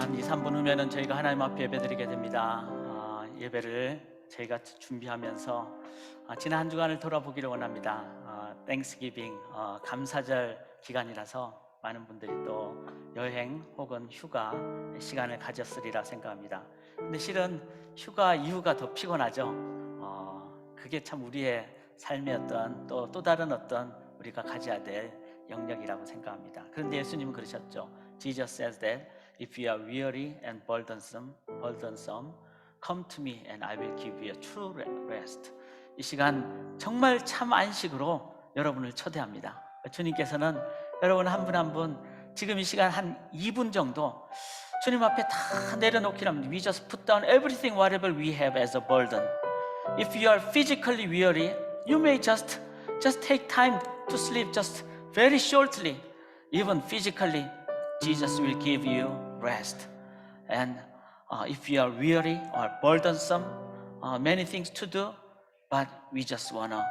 한 2, 3분 후면은 저희가 하나님 앞에 예배드리게 됩니다. 예배를 저희가 준비하면서 지난 한 주간을 돌아보기를 원합니다. 땡스기빙 감사절 기간이라서 많은 분들이 또 여행 혹은 휴가 시간을 가졌으리라 생각합니다. 근데 실은 휴가 이후가 더 피곤하죠. 그게 참 우리의 삶의 어떤 또 다른 어떤 우리가 가져야 될 영역이라고 생각합니다. 그런데 예수님은 그러셨죠. Jesus says that if you are weary and burdensome, come to me and I will give you a true rest. 이 시간 정말 참 안식으로 여러분을 초대합니다. 주님께서는 여러분 한 분 한 분 지금 이 시간 한 2분 정도 주님 앞에 다 내려놓기를 합니다. We just put down everything whatever we have as a burden. If you are physically weary, you may just take time to sleep just very shortly. Even physically, Jesus will give you rest. And if you are weary or burdensome, many things to do, but we just want to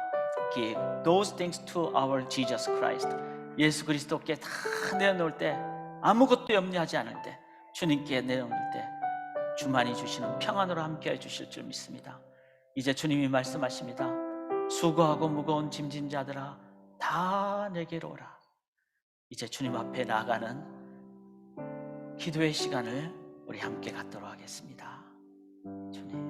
give those things to our Jesus Christ. 예수 그리스도께 다 내어놓을 때, 아무것도 염려하지 않을 때, 주님께 내어놓을 때 주만이 주시는 평안으로 함께해 주실 줄 믿습니다. 이제 주님이 말씀하십니다. 수고하고 무거운 짐진 자들아 다 내게로 오라. 이제 주님 앞에 나아가는 기도의 시간을 우리 함께 갖도록 하겠습니다. 주님.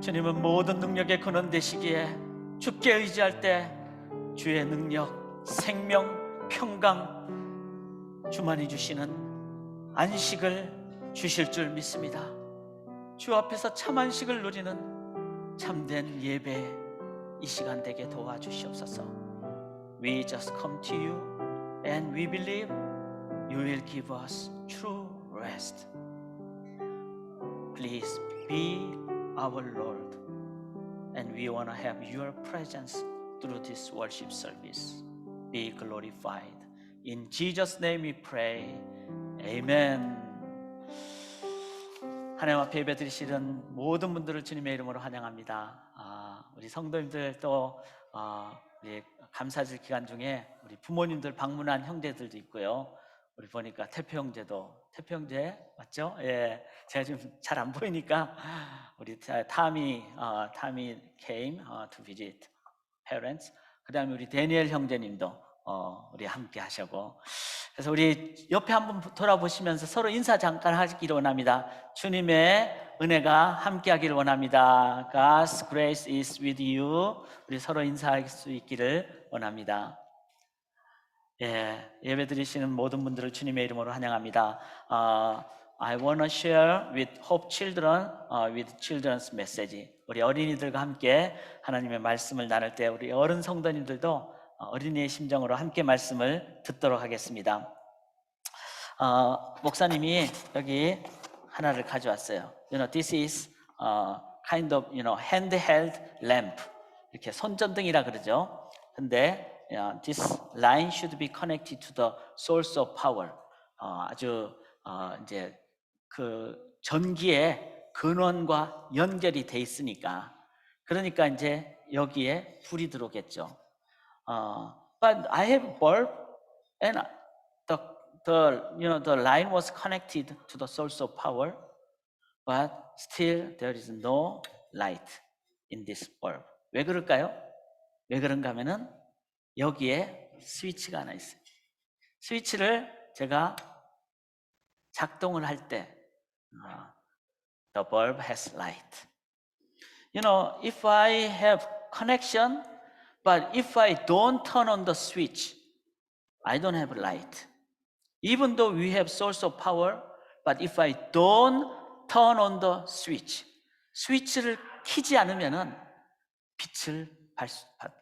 주님은 모든 능력의 근원 되시기에 주께 의지할 때 주의 능력, 생명, 평강 주만이 주시는 안식을 주실 줄 믿습니다. 주 앞에서 참 안식을 누리는 참된 예배 이 시간 되게 도와주시옵소서. We just come to you and we believe you will give us true rest. Please be our Lord, and we want to have your presence through this worship service. Be glorified. In Jesus' name we pray. Amen. 하나님 앞에 예배 드리시는 모든 분들을 주님의 이름으로 환영합니다. 우리 성도님들 또 우리 감사절 기간 중에 우리 부모님들 방문한 형제들도 있고요. 우리 보니까 태표 형제 맞죠? 예, 제가 지금 잘 안 보이니까 우리 타미 came to visit parents. 그다음에 우리 데니엘 형제님도 우리 함께 하시고, 그래서 우리 옆에 한번 돌아보시면서 서로 인사 잠깐 하기를 원합니다. 주님의 은혜가 함께하기를 원합니다. God's grace is with you. 우리 서로 인사할 수 있기를 원합니다. 예, 예배 드리시는 모든 분들을 주님의 이름으로 환영합니다. I want to share with Hope Children, with Children's Message. 우리 어린이들과 함께 하나님의 말씀을 나눌 때 우리 어른 성도님들도 어린이의 심정으로 함께 말씀을 듣도록 하겠습니다. 목사님이 여기 하나를 가져왔어요. This is kind of handheld lamp. 이렇게 손전등이라 그러죠. 근데 this line should be connected to the source of power. 아주 이제 그 전기의 근원과 연결이 돼 있으니까, 그러니까 이제 여기에 불이 들어오겠죠. But I have a bulb and the line was connected to the source of power, but still there is no light in this bulb. 왜 그럴까요? 왜 그런가 하면은 여기에 스위치가 하나 있어요. 스위치를 제가 작동을 할 때 the bulb has light. If I have connection, but if I don't turn on the switch, I don't have light. Even though we have source of power, but if I don't turn on the switch, 스위치를 키지 않으면은 빛을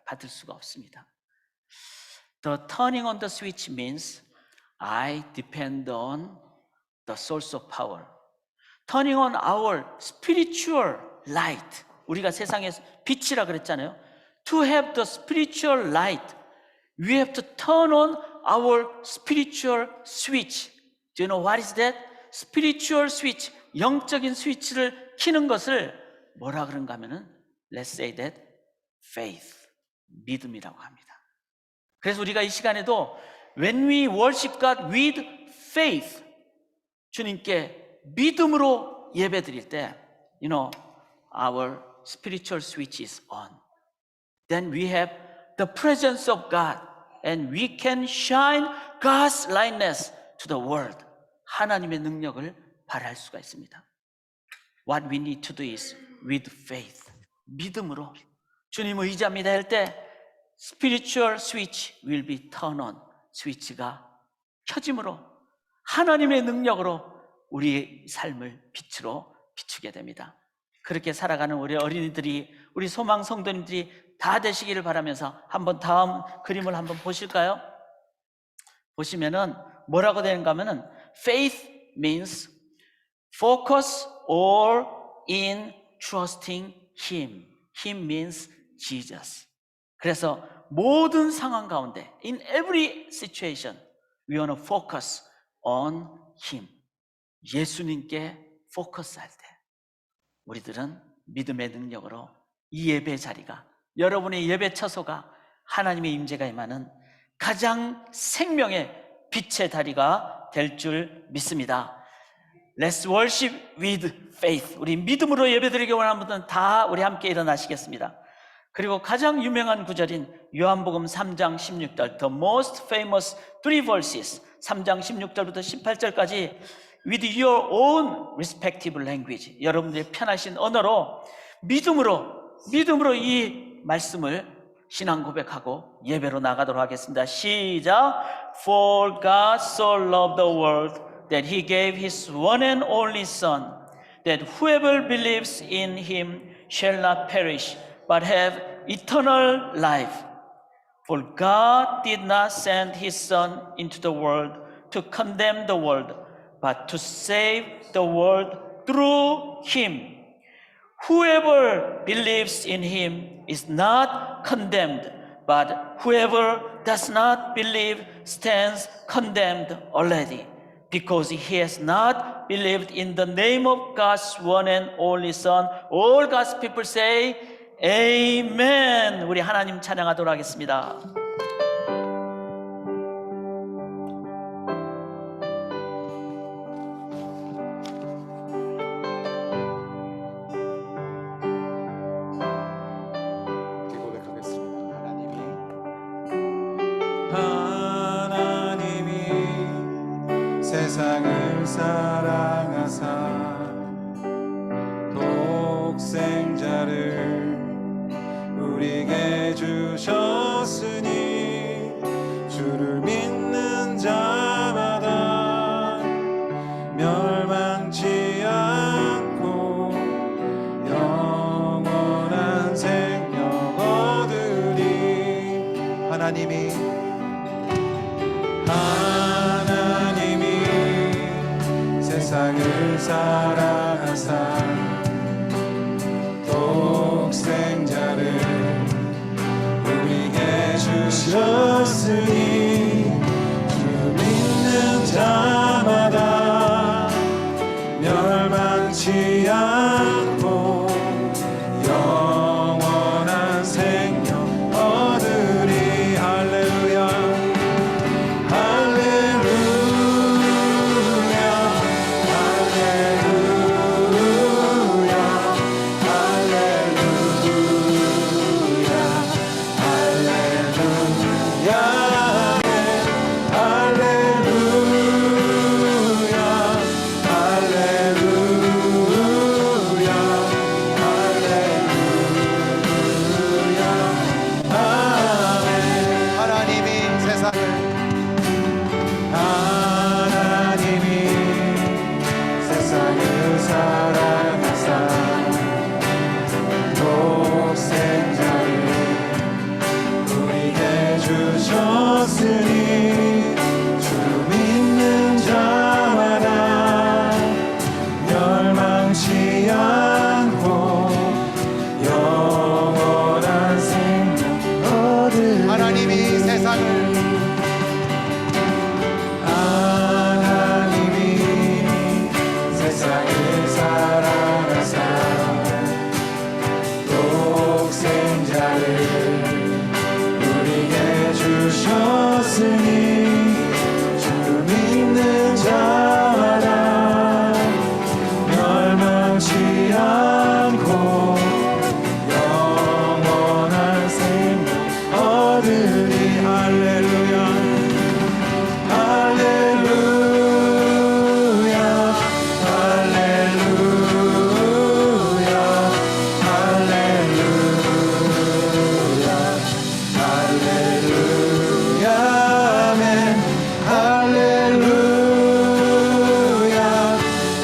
받을 수가 없습니다. The turning on the switch means I depend on the source of power. Turning on our spiritual light. 우리가 세상의 빛이라 그랬잖아요. To have the spiritual light, we have to turn on our spiritual switch. Do you know what is that? Spiritual switch, 영적인 스위치를 켜는 것을 뭐라 그런가 하면은 let's say that faith, 믿음이라고 합니다. 그래서 우리가 이 시간에도 when we worship God with faith, 주님께 믿음으로 예배 드릴 때 you know, our spiritual switch is on. Then we have the presence of God and we can shine God's likeness to the world. 하나님의 능력을 발할 수가 있습니다. What we need to do is with faith. 믿음으로 주님을 의지합니다 할 때 spiritual switch will be turned on. 스위치가 켜짐으로 하나님의 능력으로 우리의 삶을 빛으로 비추게 됩니다. 그렇게 살아가는 우리 어린이들이, 우리 소망 성도님들이 다 되시기를 바라면서 한번 다음 그림을 한번 보실까요? 보시면은 뭐라고 되는가 하면은 faith means focus all in trusting Him. Him means Jesus. 그래서 모든 상황 가운데 in every situation we want to focus on Him. 예수님께 포커스할 때 우리들은 믿음의 능력으로 이 예배 자리가, 여러분의 예배 처소가 하나님의 임재가 임하는 가장 생명의 빛의 다리가 될 줄 믿습니다. Let's worship with faith. 우리 믿음으로 예배드리기 원하는 분들은 다 우리 함께 일어나시겠습니다. 그리고 가장 유명한 구절인 요한복음 3장 16절, the most famous three verses, 3장 16절부터 18절까지 with your own respective language, 여러분들의 편하신 언어로 믿음으로 이 말씀을 신앙 고백하고 예배로 나가도록 하겠습니다. 시작. For God so loved the world that He gave His one and only Son, that whoever believes in Him shall not perish, but have eternal life. For God did not send His Son into the world to condemn the world, but to save the world through Him. Whoever believes in Him is not condemned, but whoever does not believe stands condemned already, because he has not believed in the name of God's one and only Son. All God's people say, Amen. 우리 하나님 찬양하도록 하겠습니다. 세상을 사랑하사 독생자를 우리에게 주셨으니 주를 믿는 자마다 멸망치 않고 영원한 생명 얻으리. 하나님이 세상을 사랑하사 독생자를 우리에게 주셨으니 주 믿는 자마다 멸망치 않고 영원한 생명 얻으리. 할렐루야 세상을 사랑하사 독생자를 우리에게 주셨으니 주 믿는 자마다 멸망치 않고 영원한 생명 얻으리. 할렐루야 할렐루야 할렐루야 할렐루야 할렐루야 아멘 할렐루야 할렐루야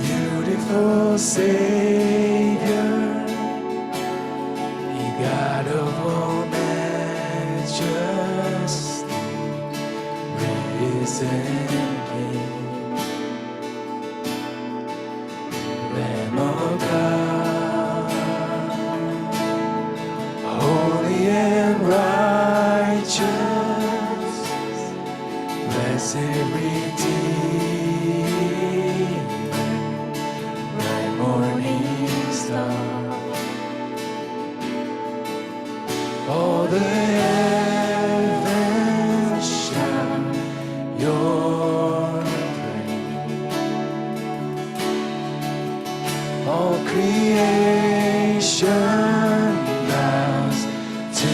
beautiful Savior, He God of all majesty, risen King, Lamb of God, holy and righteous, blessed Redeemer, bright morning star. All the heavens shout your praise. All creation bows to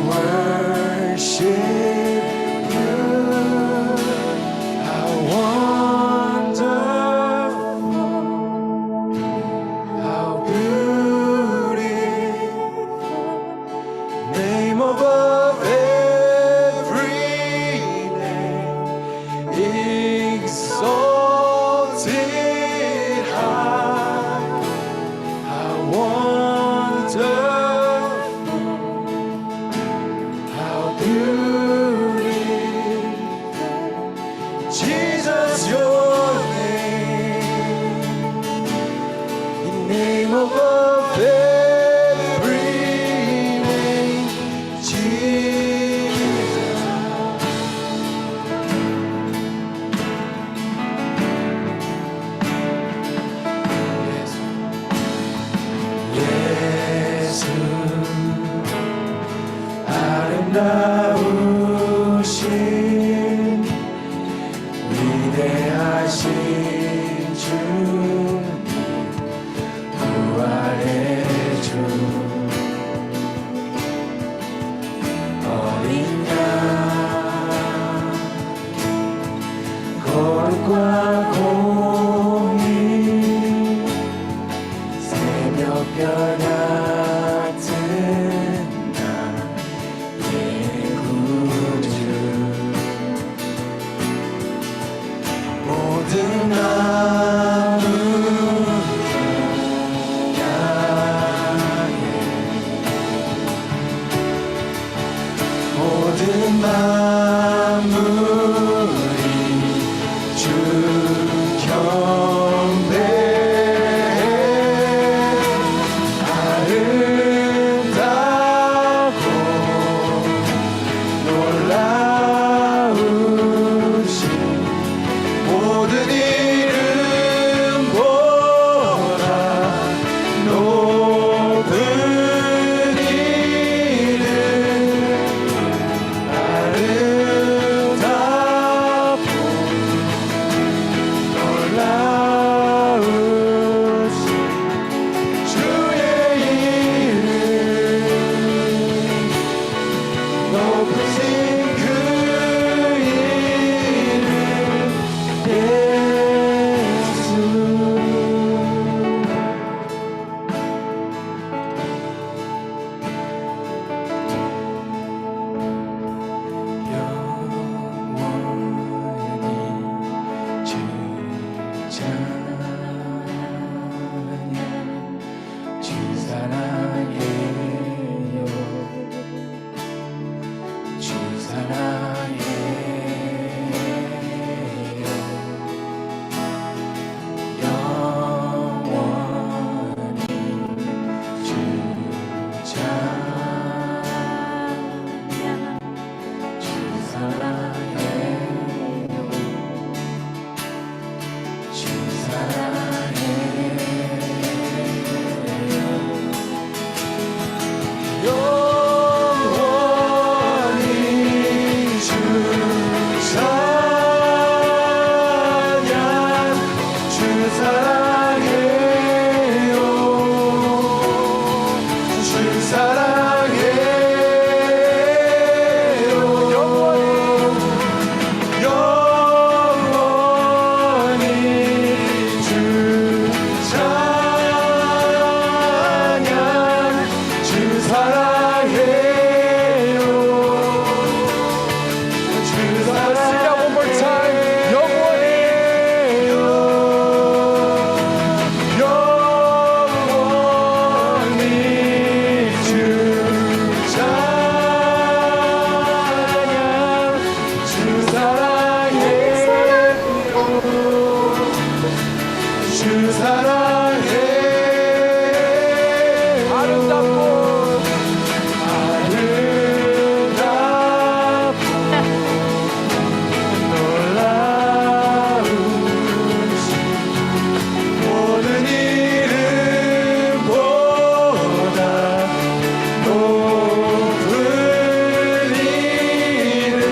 worship you. How wonderful, how beautiful, name above every name, exalted high. How wonderful, how beautiful. 공이 새벽별 같은 나의 구주 모든 마음을 향해 모든 만물이 주 경배해 아름다고 놀라우신 모든 이름보다 높은 이름 아름답고 놀라우신 주의 이름 높으신 그 이름 예수 영원히 주 찬양 주 사랑해요 주 사랑해요 영원히 주 찬양 주 사랑해요 주 사랑해요 영원히 주 찬양 주 사랑해요 주 사랑해요 영원히 주 찬양 주 사랑해요 주 사랑해요 one more time 영원히요 영원히 주 찬양 주 사랑해요 주 사랑해 아름답고 놀라우신 모든 이름보다 높은 이름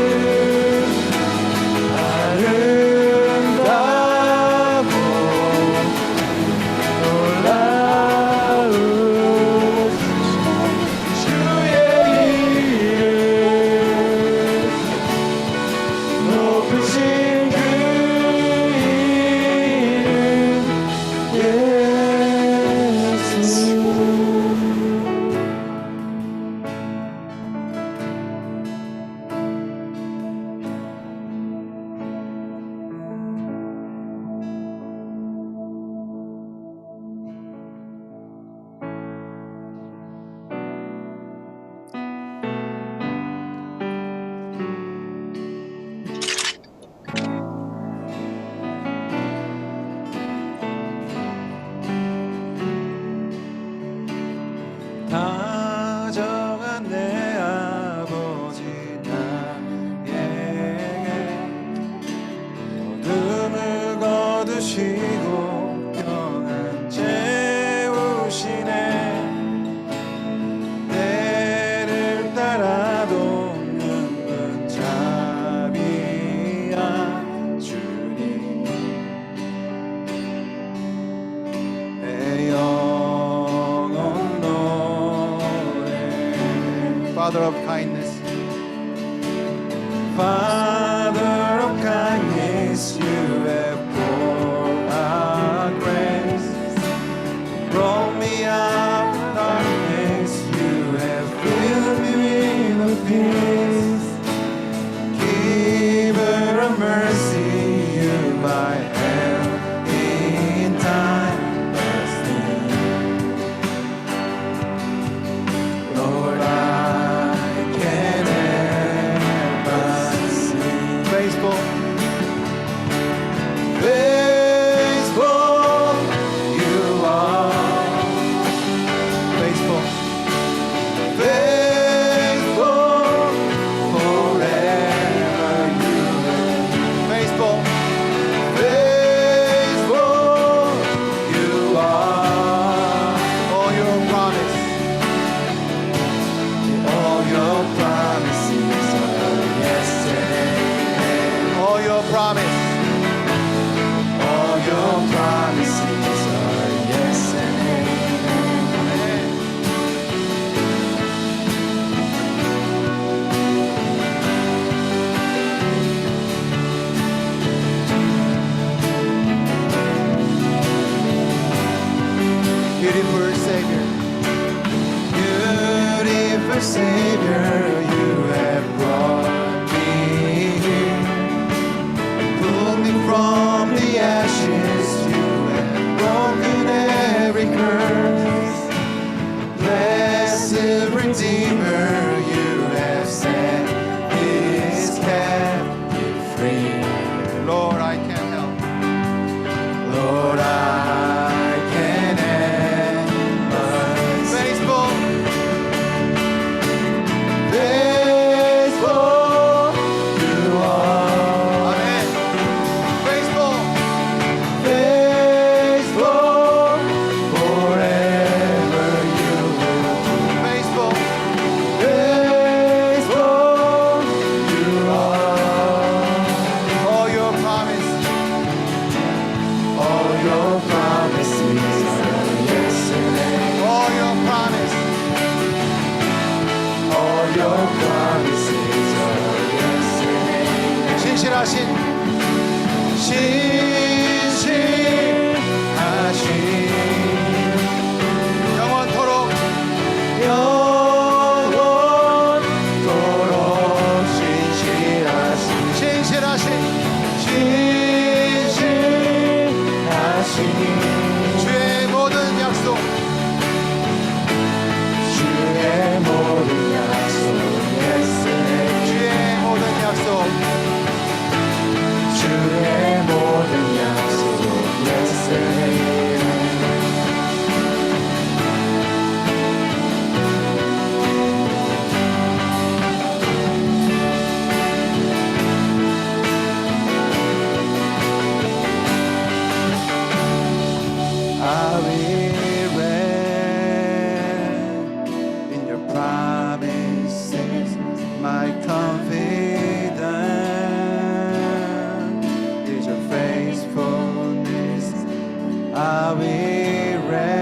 아름답고 놀라우신 주의 이름 높으신 그 이름 예수 다정한 내 아버지 나에게 어둠을 거두시고 평안 채우시네 때를 따라 돕는 자비한 주님 내 영혼 노래 Father of kindness Father of kindness, you have Beautiful Savior, beautiful Savior, you have brought me here. Pulled me from the ashes, you have broken every curse. Blessed Redeemer, you have set this captive free. Lord, I can't help. Lord, I can't help but faithful, faithful you are. Amen. Faithful, faithful forever you will be. Faithful, faithful you are. All your promise, all your promises are yes and amen. All your promise, all your promises are yes and amen. 신실하신, 신실하신 영원토록, 영원토록 신실하신, 신실하신, 주의 모든 약속, 주의 모든 약속, yes, 주의 모든 약속, 주의 모든 약속, yes, I will rest in your promises. My confidence is your faithfulness. I will rest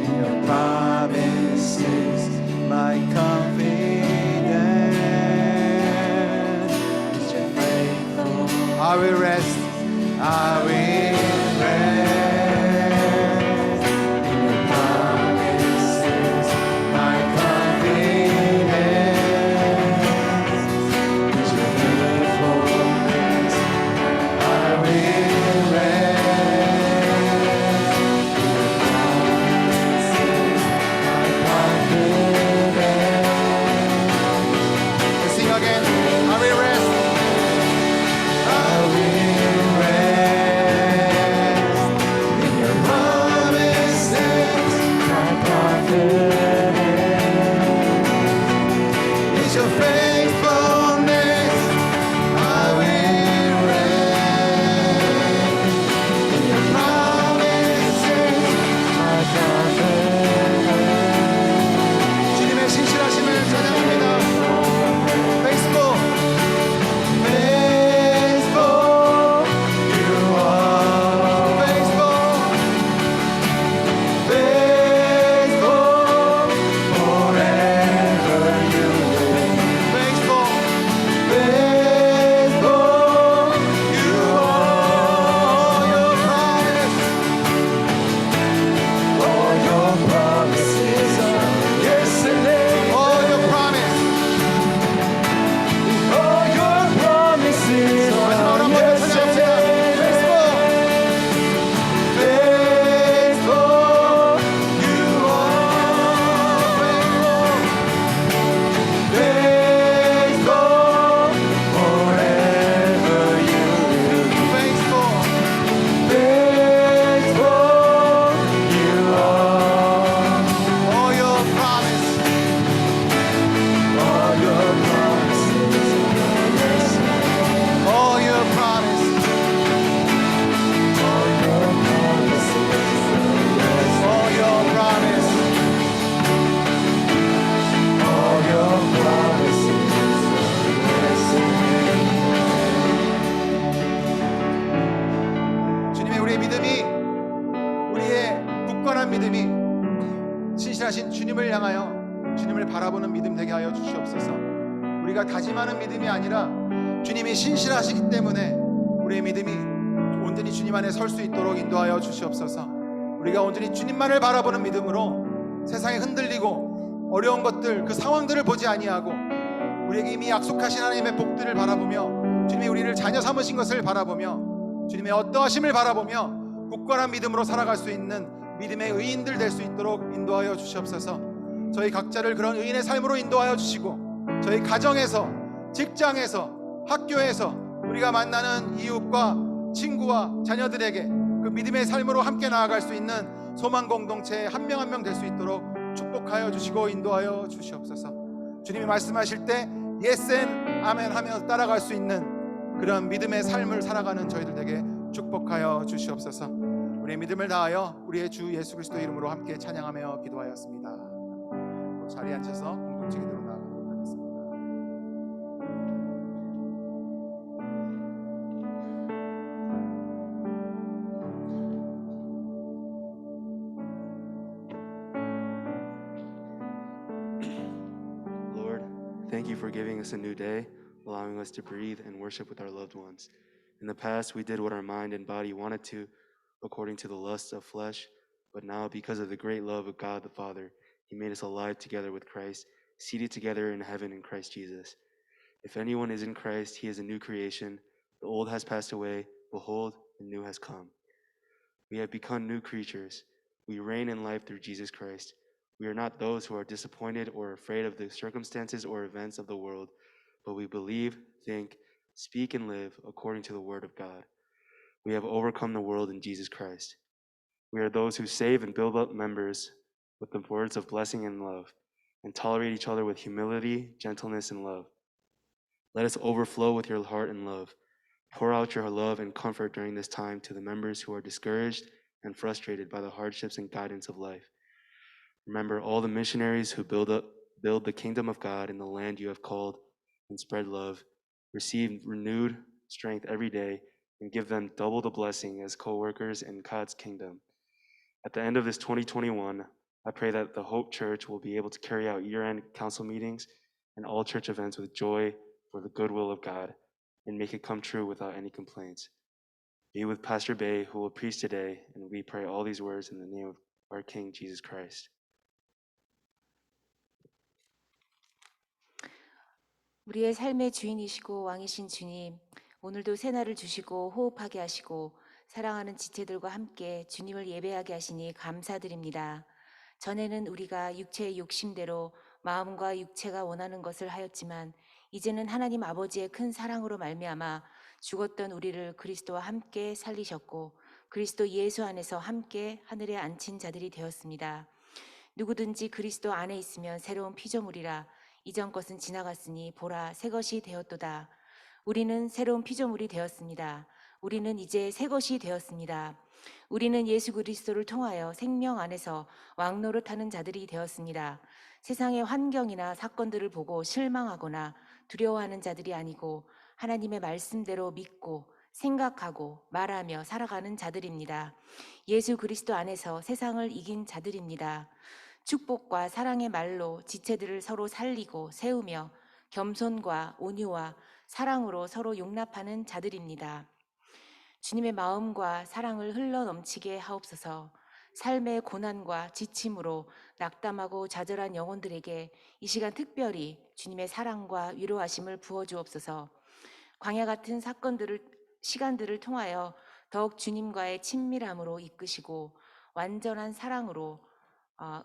in your promises. My confidence is your faithfulness. I will rest. I will rest in your promises. My confidence is your faithfulness. I will rest in your promises. My confidence. Let's sing again. I will rest. I will 신실하신 주님을 향하여 주님을 바라보는 믿음 되게 하여 주시옵소서. 우리가 다짐하는 믿음이 아니라 주님이 신실하시기 때문에 우리의 믿음이 온전히 주님 안에 설 수 있도록 인도하여 주시옵소서. 우리가 온전히 주님만을 바라보는 믿음으로 세상에 흔들리고 어려운 것들, 그 상황들을 보지 아니하고 우리에게 이미 약속하신 하나님의 복들을 바라보며 주님이 우리를 자녀 삼으신 것을 바라보며 주님의 어떠하심을 바라보며 굳건한 믿음으로 살아갈 수 있는 믿음의 의인들 될 수 있도록 인도하여 주시옵소서. 저희 각자를 그런 의인의 삶으로 인도하여 주시고 저희 가정에서, 직장에서, 학교에서 우리가 만나는 이웃과 친구와 자녀들에게 그 믿음의 삶으로 함께 나아갈 수 있는 소망 공동체 한 명 한 명 될 수 있도록 축복하여 주시고 인도하여 주시옵소서. 주님이 말씀하실 때 예스 앤 아멘 하며 따라갈 수 있는 그런 믿음의 삶을 살아가는 저희들 되게 축복하여 주시옵소서. 우리의 믿음을 다하여 우리의 주 예수 그리스도 이름으로 함께 찬양하며 기도하였습니다. 자리에 앉아서 공동체 기도로 나아가도록 하겠습니다. Lord, thank you for giving us a new day, allowing us to breathe and worship with our loved ones. In the past, we did what our mind and body wanted to, according to the lusts of flesh, but now, because of the great love of God the Father, He made us alive together with Christ, seated together in heaven in Christ Jesus. If anyone is in Christ, he is a new creation. The old has passed away, behold, the new has come. We have become new creatures. We reign in life through Jesus Christ. We are not those who are disappointed or afraid of the circumstances or events of the world, but we believe, think, speak, and live according to the Word of God. We have overcome the world in Jesus Christ. We are those who save and build up members with the words of blessing and love, and tolerate each other with humility, gentleness, and love. Let us overflow with your heart and love. Pour out your love and comfort during this time to the members who are discouraged and frustrated by the hardships and guidance of life. Remember all the missionaries who build the kingdom of God in the land you have called, and spread love. Receive renewed strength every day, and give them double the blessing as co-workers in God's kingdom. At the end of this 2021, I pray that the Hope Church will be able to carry out year-end council meetings and all church events with joy for the goodwill of God, and make it come true without any complaints. Be with Pastor Bay, who will preach today, and we pray all these words in the name of our King, Jesus Christ. 우리의 삶의 주인이시고 왕이신 주님, 오늘도 새날을 주시고 호흡하게 하시고 사랑하는 지체들과 함께 주님을 예배하게 하시니 감사드립니다. 전에는 우리가 육체의 욕심대로 마음과 육체가 원하는 것을 하였지만 이제는 하나님 아버지의 큰 사랑으로 말미암아 죽었던 우리를 그리스도와 함께 살리셨고 그리스도 예수 안에서 함께 하늘에 앉힌 자들이 되었습니다. 누구든지 그리스도 안에 있으면 새로운 피조물이라 이전 것은 지나갔으니 보라 새 것이 되었도다. 우리는 새로운 피조물이 되었습니다. 우리는 이제 새 것이 되었습니다. 우리는 예수 그리스도를 통하여 생명 안에서 왕노릇하는 자들이 되었습니다. 세상의 환경이나 사건들을 보고 실망하거나 두려워하는 자들이 아니고 하나님의 말씀대로 믿고 생각하고 말하며 살아가는 자들입니다. 예수 그리스도 안에서 세상을 이긴 자들입니다. 축복과 사랑의 말로 지체들을 서로 살리고 세우며 겸손과 온유와 사랑으로 서로 용납하는 자들입니다. 주님의 마음과 사랑을 흘러 넘치게 하옵소서. 삶의 고난과 지침으로 낙담하고 좌절한 영혼들에게 이 시간 특별히 주님의 사랑과 위로하심을 부어주옵소서. 광야 같은 시간들을 통하여 더욱 주님과의 친밀함으로 이끄시고 완전한 사랑으로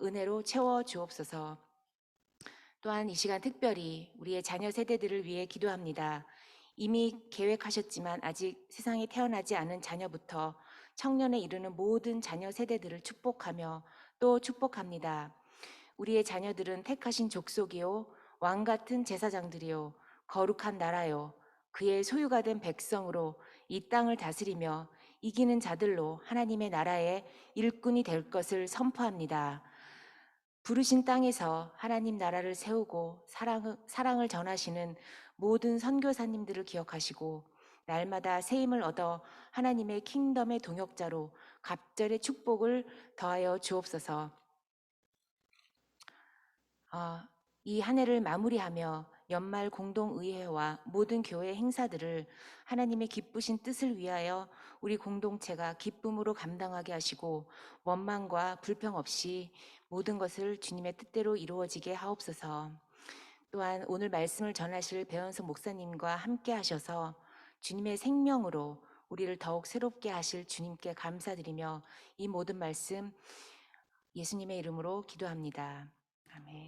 은혜로 채워주옵소서. 또한 이 시간 특별히 우리의 자녀 세대들을 위해 기도합니다. 이미 계획하셨지만 아직 세상에 태어나지 않은 자녀부터 청년에 이르는 모든 자녀 세대들을 축복하며 또 축복합니다. 우리의 자녀들은 택하신 족속이요 왕 같은 제사장들이요 거룩한 나라요 그의 소유가 된 백성으로 이 땅을 다스리며 이기는 자들로 하나님의 나라의 일꾼이 될 것을 선포합니다. 부르신 땅에서 하나님 나라를 세우고 사랑을 전하시는 모든 선교사님들을 기억하시고 날마다 새 힘을 얻어 하나님의 킹덤의 동역자로 갑절의 축복을 더하여 주옵소서. 이 한 해를 마무리하며 연말 공동의회와 모든 교회 행사들을 하나님의 기쁘신 뜻을 위하여 우리 공동체가 기쁨으로 감당하게 하시고 원망과 불평 없이 모든 것을 주님의 뜻대로 이루어지게 하옵소서. 또한 오늘 말씀을 전하실 배원석 목사님과 함께 하셔서 주님의 생명으로 우리를 더욱 새롭게 하실 주님께 감사드리며 이 모든 말씀 예수님의 이름으로 기도합니다. 아멘.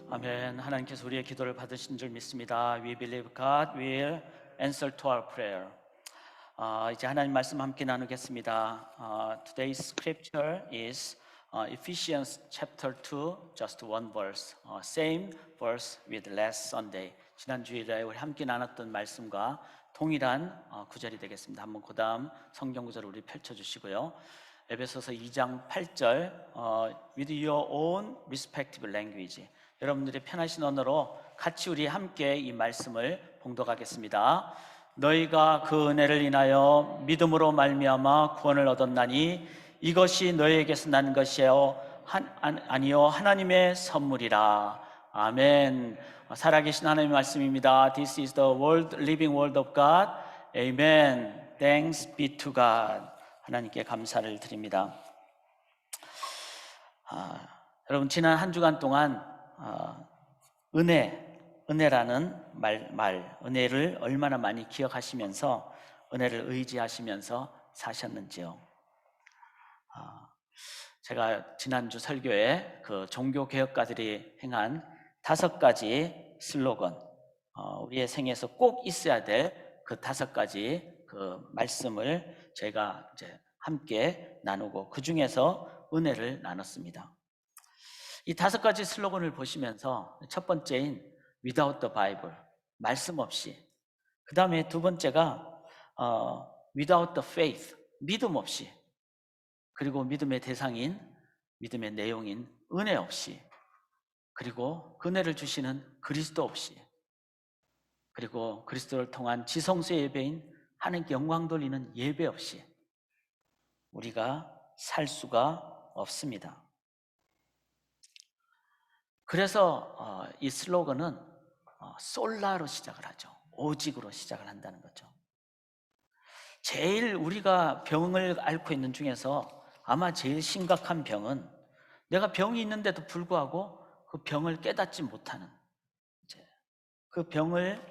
아멘. 하나님께서 우리의 기도를 받으신 줄 믿습니다. We believe God will answer to our prayer. 이제 하나님 말씀 함께 나누겠습니다. Today's scripture is Ephesians chapter 2, just one verse. Same verse with last Sunday. 지난 주일에 우리 함께 나눴던 말씀과 동일한 구절이 되겠습니다. 한번 그 다음 성경 구절을 우리 펼쳐주시고요. 에베소서 2장 8절 with your own respective language. 여러분들이 편하신 언어로 같이 우리 함께 이 말씀을 봉독하겠습니다. 너희가 그 은혜를 인하여 믿음으로 말미암아 구원을 얻었나니 이것이 너희에게서 난 것이요 아니요 하나님의 선물이라. 아멘. 살아계신 하나님의 말씀입니다. This is the living word of God. Amen. Thanks be to God. 하나님께 감사를 드립니다. 여러분 지난 한 주간 동안 은혜라는 은혜를 얼마나 많이 기억하시면서 은혜를 의지하시면서 사셨는지요? 제가 지난주 설교에 그 종교개혁가들이 행한 5가지 슬로건, 우리의 생에서 꼭 있어야 될 그 5가지 그 말씀을 제가 이제 함께 나누고 그 중에서 은혜를 나눴습니다. 이 5가지 슬로건을 보시면서 첫 번째인 without the Bible, 말씀 없이. 그 다음에 두 번째가 without the faith, 믿음 없이. 그리고 믿음의 대상인, 믿음의 내용인 은혜 없이. 그리고 그 은혜를 주시는 그리스도 없이. 그리고 그리스도를 통한 지성소 예배인 하나님께 영광 돌리는 예배 없이 우리가 살 수가 없습니다. 그래서 이 슬로건은 솔라로 시작을 하죠. 오직으로 시작을 한다는 거죠. 제일 우리가 병을 앓고 있는 중에서 아마 제일 심각한 병은 내가 병이 있는데도 불구하고 그 병을 깨닫지 못하는, 그 병을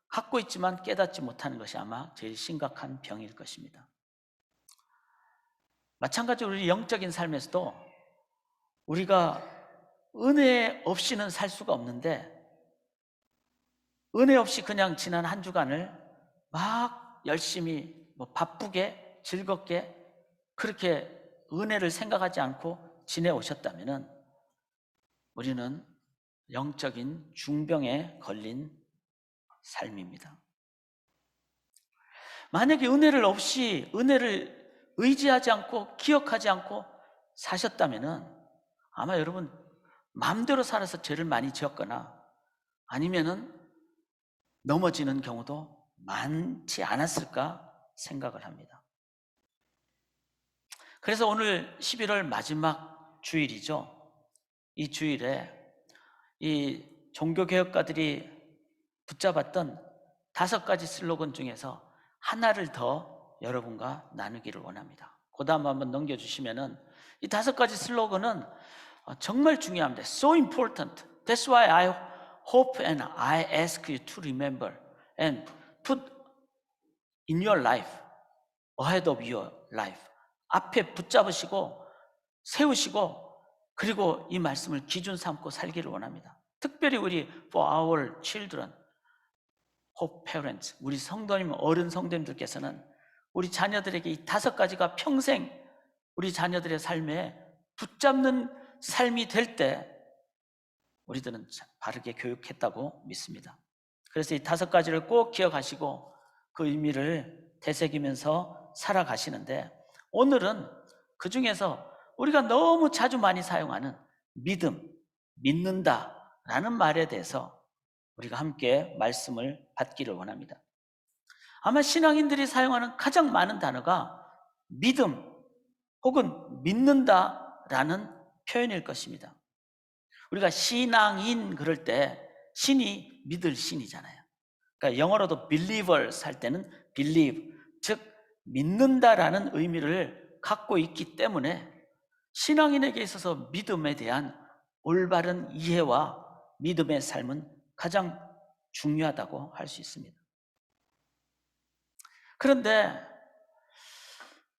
갖고 있지만 깨닫지 못하는 것이 아마 제일 심각한 병일 것입니다. 마찬가지로 우리 영적인 삶에서도 우리가 은혜 없이는 살 수가 없는데, 은혜 없이 그냥 지난 한 주간을 막 열심히 바쁘게 즐겁게 그렇게 은혜를 생각하지 않고 지내오셨다면 우리는 영적인 중병에 걸린 삶입니다. 만약에 은혜를 없이, 은혜를 의지하지 않고 기억하지 않고 사셨다면 아마 여러분 마음대로 살아서 죄를 많이 지었거나 아니면은 넘어지는 경우도 많지 않았을까 생각을 합니다. 그래서 오늘 11월 마지막 주일이죠. 이 주일에 이 종교개혁가들이 붙잡았던 5가지 슬로건 중에서 하나를 더 여러분과 나누기를 원합니다. 그 다음 한번 넘겨주시면은 이 5가지 슬로건은 정말 중요합니다. So important. That's why I hope and I ask you to remember and put in your life, ahead of your life. 앞에 붙잡으시고 세우시고 그리고 이 말씀을 기준 삼고 살기를 원합니다. 특별히 우리 for our children, hope parents, 우리 성도님, 어른 성도님들께서는 우리 자녀들에게 이 5가지가 평생 우리 자녀들의 삶에 붙잡는 삶이 될 때 우리들은 바르게 교육했다고 믿습니다. 그래서 이 5가지를 꼭 기억하시고 그 의미를 되새기면서 살아가시는데, 오늘은 그 중에서 우리가 너무 자주 많이 사용하는 믿음, 믿는다 라는 말에 대해서 우리가 함께 말씀을 받기를 원합니다. 아마 신앙인들이 사용하는 가장 많은 단어가 믿음 혹은 믿는다라는 표현일 것입니다. 우리가 신앙인 그럴 때 신이 믿을 신이잖아요. 그러니까 영어로도 believers 할 때는 believe, 즉 믿는다라는 의미를 갖고 있기 때문에 신앙인에게 있어서 믿음에 대한 올바른 이해와 믿음의 삶은 가장 중요하다고 할 수 있습니다. 그런데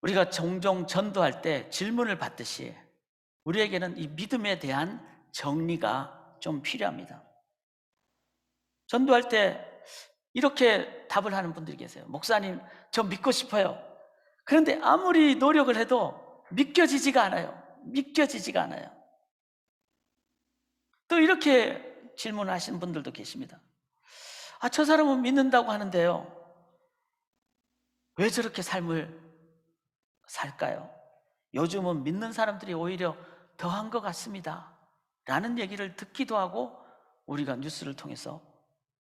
우리가 종종 전도할 때 질문을 받듯이 우리에게는 이 믿음에 대한 정리가 좀 필요합니다. 전도할 때 이렇게 답을 하는 분들이 계세요. 목사님, 저 믿고 싶어요. 그런데 아무리 노력을 해도 믿겨지지가 않아요. 믿겨지지가 않아요. 또 이렇게 질문하시는 분들도 계십니다. 아, 저 사람은 믿는다고 하는데요, 왜 저렇게 삶을 살까요? 요즘은 믿는 사람들이 오히려 더한 것 같습니다 라는 얘기를 듣기도 하고 우리가 뉴스를 통해서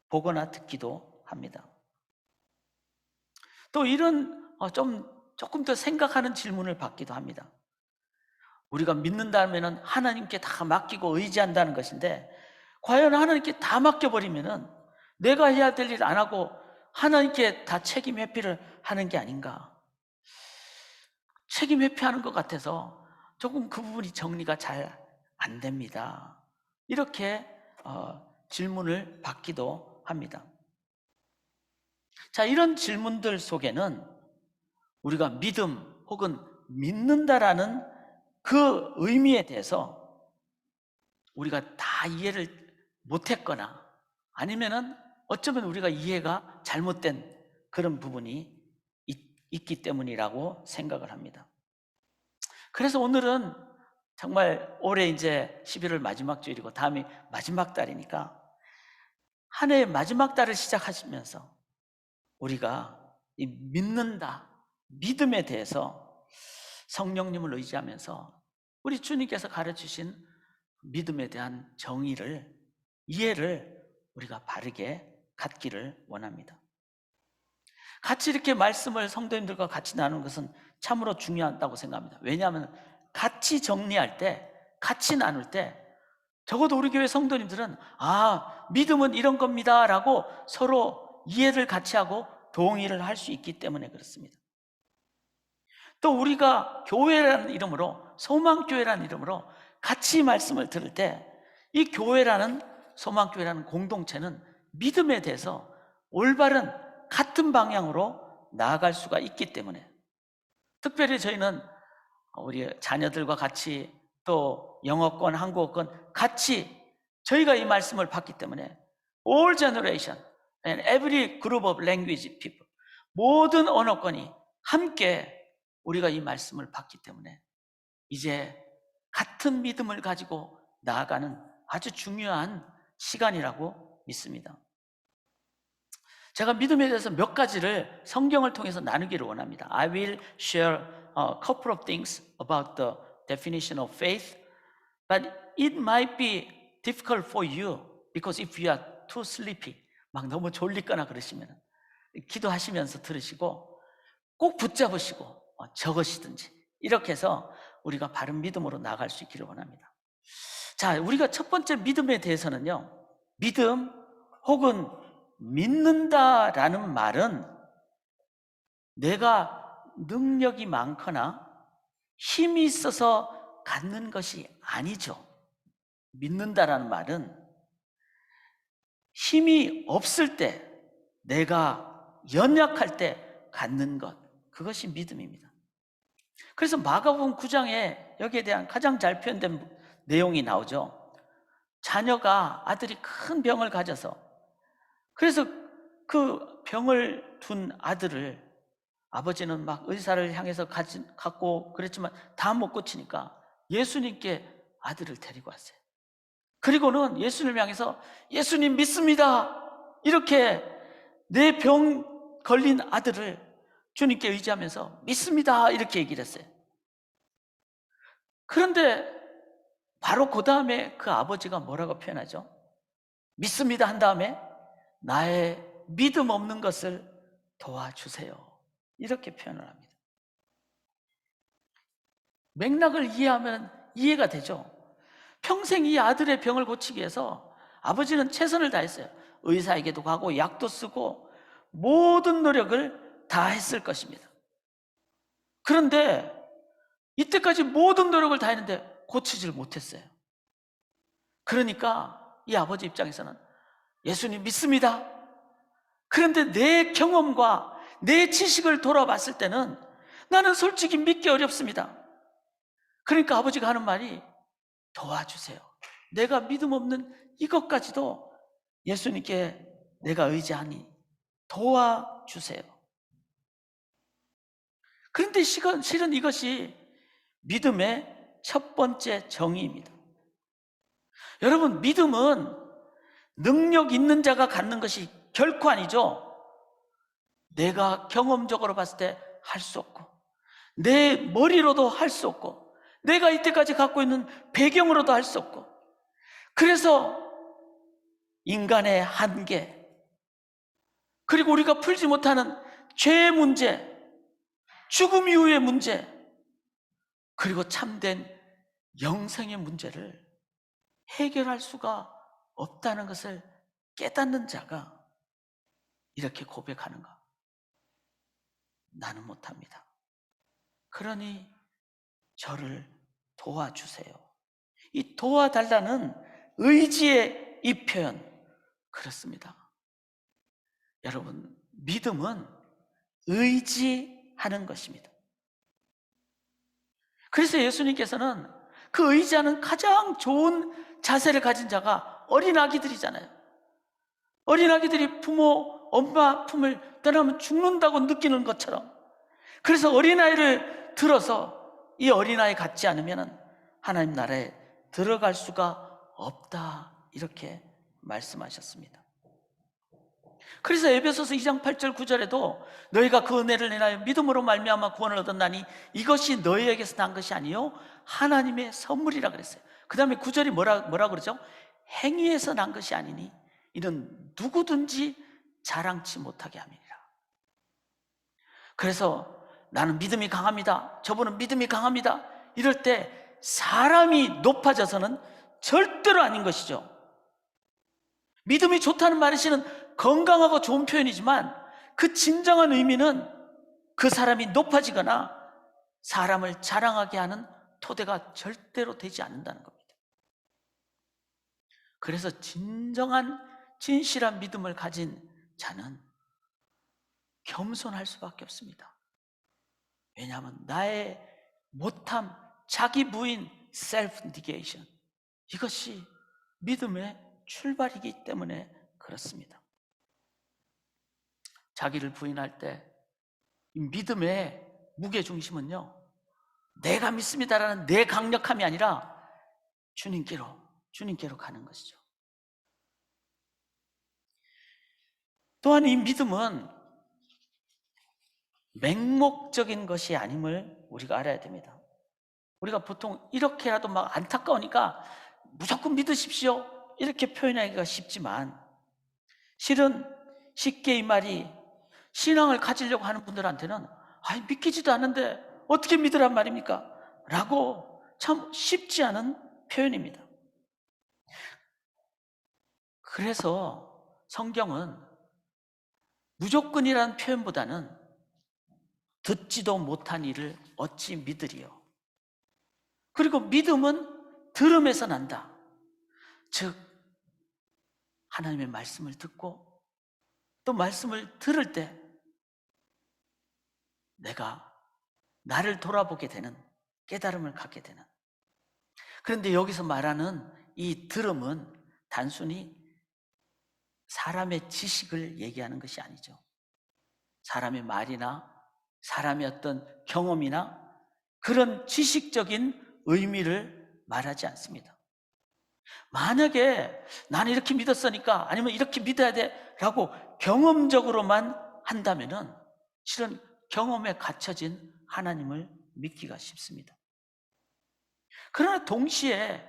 보거나 듣기도 합니다. 또 이런 조금 더 생각하는 질문을 받기도 합니다. 우리가 믿는다면 하나님께 다 맡기고 의지한다는 것인데, 과연 하나님께 다 맡겨버리면 내가 해야 될 일 안 하고 하나님께 다 책임 회피를 하는 게 아닌가? 책임 회피하는 것 같아서 조금 그 부분이 정리가 잘 안 됩니다. 이렇게 질문을 받기도 합니다. 자, 이런 질문들 속에는 우리가 믿음 혹은 믿는다라는 그 의미에 대해서 우리가 다 이해를 못했거나 아니면은 어쩌면 우리가 이해가 잘못된 그런 부분이 있기 때문이라고 생각을 합니다. 그래서 오늘은 정말 올해 이제 11월 마지막 주일이고 다음이 마지막 달이니까 한 해의 마지막 달을 시작하시면서 우리가 이 믿는다, 믿음에 대해서 성령님을 의지하면서 우리 주님께서 가르치신 믿음에 대한 정의를, 이해를 우리가 바르게 갖기를 원합니다. 같이 이렇게 말씀을 성도님들과 같이 나누는 것은 참으로 중요하다고 생각합니다. 왜냐하면 같이 정리할 때, 같이 나눌 때 적어도 우리 교회 성도님들은 아, 믿음은 이런 겁니다 라고 서로 이해를 같이 하고 동의를 할 수 있기 때문에 그렇습니다. 또 우리가 교회라는 이름으로, 소망교회라는 이름으로 같이 말씀을 들을 때 이 교회라는, 소망교회라는 공동체는 믿음에 대해서 올바른 같은 방향으로 나아갈 수가 있기 때문에, 특별히 저희는 우리 자녀들과 같이 또 영어권, 한국어권 같이 저희가 이 말씀을 받기 때문에 all generation and every group of language people, 모든 언어권이 함께 우리가 이 말씀을 받기 때문에 이제 같은 믿음을 가지고 나아가는 아주 중요한 시간이라고 믿습니다. 제가 믿음에 대해서 몇 가지를 성경을 통해서 나누기를 원합니다. I will share a couple of things about the definition of faith, but it might be difficult for you because if you are too sleepy, 막 너무 졸리거나 그러시면 기도하시면서 들으시고 꼭 붙잡으시고 적으시든지 이렇게 해서 우리가 바른 믿음으로 나아갈 수 있기를 원합니다. 자, 우리가 첫 번째 믿음에 대해서는요, 믿음 혹은 믿는다라는 말은 내가 능력이 많거나 힘이 있어서 갖는 것이 아니죠. 믿는다라는 말은 힘이 없을 때, 내가 연약할 때 갖는 것, 그것이 믿음입니다. 그래서 마가복음 9장에 여기에 대한 가장 잘 표현된 내용이 나오죠. 자녀가, 아들이 큰 병을 가져서, 그래서 그 병을 둔 아들을 아버지는 막 의사를 향해서 갖고 그랬지만 다 못 고치니까 예수님께 아들을 데리고 왔어요. 그리고는 예수님을 향해서 예수님 믿습니다, 이렇게 내 병 걸린 아들을 주님께 의지하면서 믿습니다 이렇게 얘기를 했어요. 그런데 바로 그 다음에 그 아버지가 뭐라고 표현하죠? 믿습니다 한 다음에 나의 믿음 없는 것을 도와주세요. 이렇게 표현을 합니다. 맥락을 이해하면 이해가 되죠. 평생 이 아들의 병을 고치기 위해서 아버지는 최선을 다했어요. 의사에게도 가고 약도 쓰고 모든 노력을 다 했을 것입니다. 그런데 이때까지 모든 노력을 다 했는데 고치질 못했어요. 그러니까 이 아버지 입장에서는 예수님 믿습니다. 그런데 내 경험과 내 지식을 돌아봤을 때는 나는 솔직히 믿기 어렵습니다. 그러니까 아버지가 하는 말이 도와주세요. 내가 믿음 없는 이것까지도 예수님께 내가 의지하니 도와주세요. 그런데 실은 이것이 믿음의 첫 번째 정의입니다. 여러분, 믿음은 능력 있는 자가 갖는 것이 결코 아니죠. 내가 경험적으로 봤을 때 할 수 없고, 내 머리로도 할 수 없고, 내가 이때까지 갖고 있는 배경으로도 할 수 없고, 그래서 인간의 한계, 그리고 우리가 풀지 못하는 죄의 문제, 죽음 이후의 문제, 그리고 참된 영생의 문제를 해결할 수가 없다는 것을 깨닫는 자가 이렇게 고백하는가? 나는 못합니다. 그러니 저를 도와주세요. 이 도와달라는 의지의 이 표현, 그렇습니다. 여러분, 믿음은 의지하는 것입니다. 그래서 예수님께서는 그 의지하는 가장 좋은 자세를 가진 자가 어린아기들이잖아요. 어린아기들이 부모, 엄마 품을 떠나면 죽는다고 느끼는 것처럼, 그래서 어린아이를 들어서 이 어린아이 같지 않으면 하나님 나라에 들어갈 수가 없다, 이렇게 말씀하셨습니다. 그래서 에베소서 2장 8절 9절에도 너희가 그 은혜를 인하여 믿음으로 말미암아 구원을 얻었나니 이것이 너희에게서 난 것이 아니요 하나님의 선물이라 그랬어요. 그 다음에 9절이 뭐라 그러죠? 행위에서 난 것이 아니니 이는 누구든지 자랑치 못하게 함이니라. 그래서 나는 믿음이 강합니다, 저분은 믿음이 강합니다, 이럴 때 사람이 높아져서는 절대로 아닌 것이죠. 믿음이 좋다는 말이 실은 건강하고 좋은 표현이지만 그 진정한 의미는 그 사람이 높아지거나 사람을 자랑하게 하는 토대가 절대로 되지 않는다는 겁니다. 그래서 진정한 진실한 믿음을 가진 자는 겸손할 수밖에 없습니다. 왜냐하면 나의 못함, 자기 부인, self negation, 이것이 믿음의 출발이기 때문에 그렇습니다. 자기를 부인할 때 이 믿음의 무게중심은요, 내가 믿습니다라는 내 강력함이 아니라 주님께로 가는 것이죠. 또한 이 믿음은 맹목적인 것이 아님을 우리가 알아야 됩니다. 우리가 보통 이렇게라도 막 안타까우니까 무조건 믿으십시오, 이렇게 표현하기가 쉽지만 실은 쉽게 이 말이 신앙을 가지려고 하는 분들한테는 믿기지도 않는데 어떻게 믿으란 말입니까? 라고 참 쉽지 않은 표현입니다. 그래서 성경은 무조건이라는 표현보다는 듣지도 못한 일을 어찌 믿으리요. 그리고 믿음은 들음에서 난다. 즉 하나님의 말씀을 듣고 또 말씀을 들을 때 내가 나를 돌아보게 되는 깨달음을 갖게 되는. 그런데 여기서 말하는 이 들음은 단순히 사람의 지식을 얘기하는 것이 아니죠. 사람의 말이나 사람의 어떤 경험이나 그런 지식적인 의미를 말하지 않습니다. 만약에 나는 이렇게 믿었으니까 아니면 이렇게 믿어야 돼 라고 경험적으로만 한다면은 실은 경험에 갇혀진 하나님을 믿기가 쉽습니다. 그러나 동시에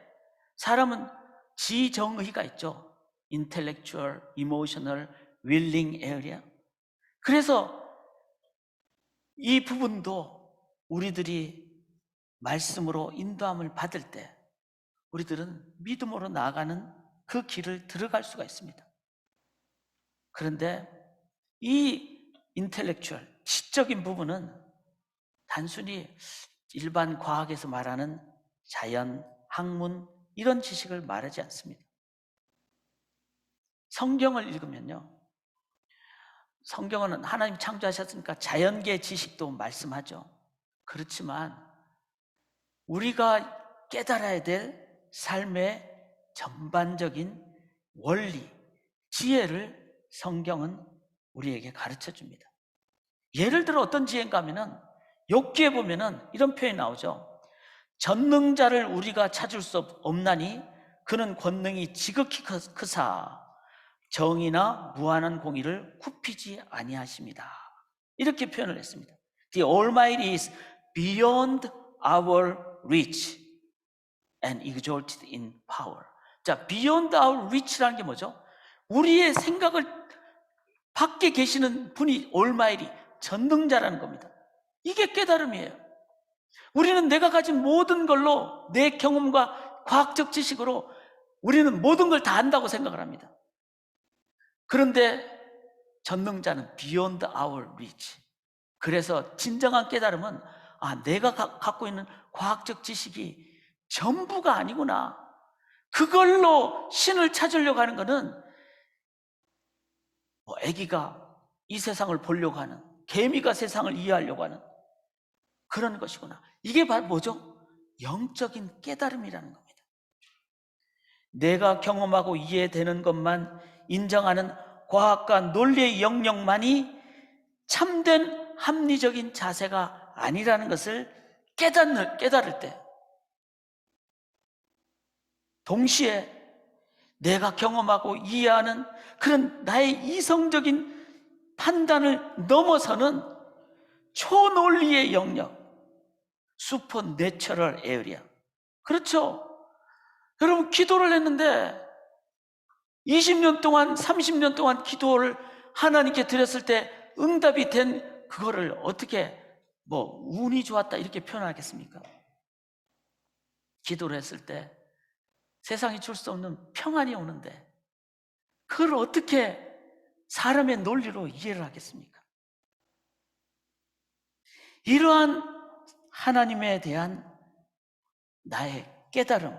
사람은 지정의가 있죠. intellectual, emotional, willing area. 그래서 이 부분도 우리들이 말씀으로 인도함을 받을 때 우리들은 믿음으로 나아가는 그 길을 들어갈 수가 있습니다. 그런데 이 인텔렉추얼, 지적인 부분은 단순히 일반 과학에서 말하는 자연, 학문 이런 지식을 말하지 않습니다. 성경을 읽으면요, 성경은 하나님 창조하셨으니까 자연계 지식도 말씀하죠. 그렇지만 우리가 깨달아야 될 삶의 전반적인 원리, 지혜를 성경은 우리에게 가르쳐 줍니다. 예를 들어 어떤 지혜인가 하면은 욥기에 보면은 이런 표현이 나오죠. 전능자를 우리가 찾을 수 없나니 그는 권능이 지극히 크사 정의나 무한한 공의를 굽히지 아니하십니다. 이렇게 표현을 했습니다. The Almighty is beyond our reach and exalted in power. 자, beyond our reach라는 게 뭐죠? 우리의 생각을 밖에 계시는 분이 Almighty, 전능자라는 겁니다. 이게 깨달음이에요. 우리는 내가 가진 모든 걸로 내 경험과 과학적 지식으로 우리는 모든 걸 다 안다고 생각을 합니다. 그런데 전능자는 beyond our reach. 그래서 진정한 깨달음은 내가 갖고 있는 과학적 지식이 전부가 아니구나. 그걸로 신을 찾으려고 하는 것은 아기가 이 세상을 보려고 하는, 개미가 세상을 이해하려고 하는 그런 것이구나. 이게 바로 뭐죠? 영적인 깨달음이라는 겁니다. 내가 경험하고 이해되는 것만 인정하는 과학과 논리의 영역만이 참된 합리적인 자세가 아니라는 것을 깨달을 때, 동시에 내가 경험하고 이해하는 그런 나의 이성적인 판단을 넘어서는 초논리의 영역, 슈퍼내처럴 에어리아. 그렇죠? 여러분, 기도를 했는데 20년 동안 30년 동안 기도를 하나님께 드렸을 때 응답이 된 그거를 어떻게 운이 좋았다 이렇게 표현하겠습니까? 기도를 했을 때 세상이 줄 수 없는 평안이 오는데 그걸 어떻게 사람의 논리로 이해를 하겠습니까? 이러한 하나님에 대한 나의 깨달음,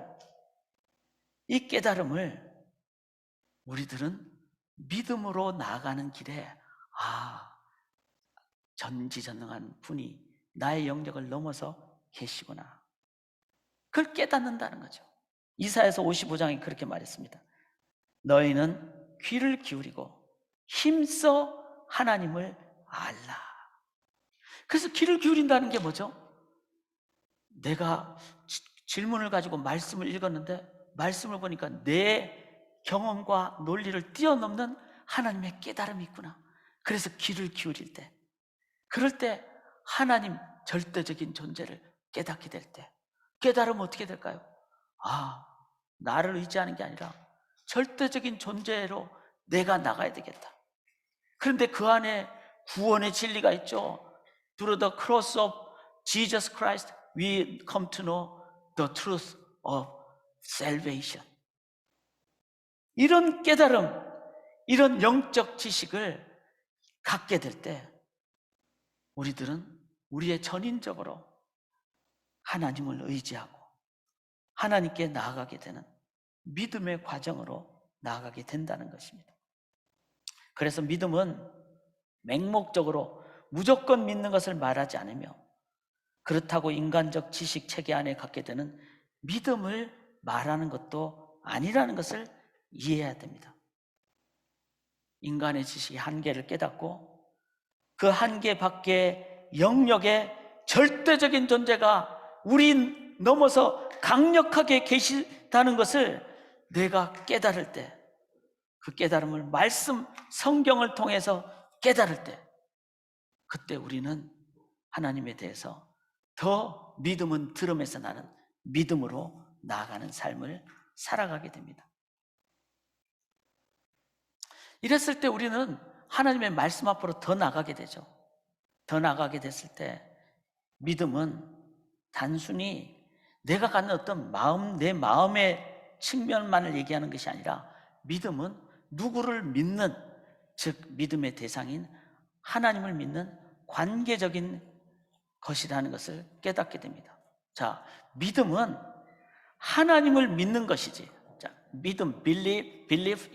이 깨달음을 우리들은 믿음으로 나아가는 길에 전지전능한 분이 나의 영역을 넘어서 계시구나, 그걸 깨닫는다는 거죠. 이사야서 55장에 그렇게 말했습니다. 너희는 귀를 기울이고 힘써 하나님을 알라. 그래서 귀를 기울인다는 게 뭐죠? 내가 질문을 가지고 말씀을 읽었는데 말씀을 보니까 내 경험과 논리를 뛰어넘는 하나님의 깨달음이 있구나. 그래서 귀를 기울일 때, 그럴 때 하나님 절대적인 존재를 깨닫게 될 때, 깨달으면 어떻게 될까요? 나를 의지하는 게 아니라 절대적인 존재로 내가 나가야 되겠다. 그런데 그 안에 구원의 진리가 있죠. Through the cross of Jesus Christ, we come to know the truth of salvation. 이런 깨달음, 이런 영적 지식을 갖게 될 때 우리들은 우리의 전인적으로 하나님을 의지하고 하나님께 나아가게 되는 믿음의 과정으로 나아가게 된다는 것입니다. 그래서 믿음은 맹목적으로 무조건 믿는 것을 말하지 않으며 그렇다고 인간적 지식 체계 안에 갖게 되는 믿음을 말하는 것도 아니라는 것을 이해해야 됩니다. 인간의 지식의 한계를 깨닫고 그 한계 밖의 영역에 절대적인 존재가 우리 넘어서 강력하게 계시다는 것을 내가 깨달을 때, 그 깨달음을 말씀, 성경을 통해서 깨달을 때, 그때 우리는 하나님에 대해서 더 믿음은 들음에서 나는 믿음으로 나아가는 삶을 살아가게 됩니다. 이랬을 때 우리는 하나님의 말씀 앞으로 더 나가게 되죠. 더 나가게 됐을 때 믿음은 단순히 내가 갖는 어떤 내 마음의 측면만을 얘기하는 것이 아니라 믿음은 누구를 믿는, 즉 믿음의 대상인 하나님을 믿는 관계적인 것이라는 것을 깨닫게 됩니다. 자, 믿음은 하나님을 믿는 것이지. 자, 믿음, believe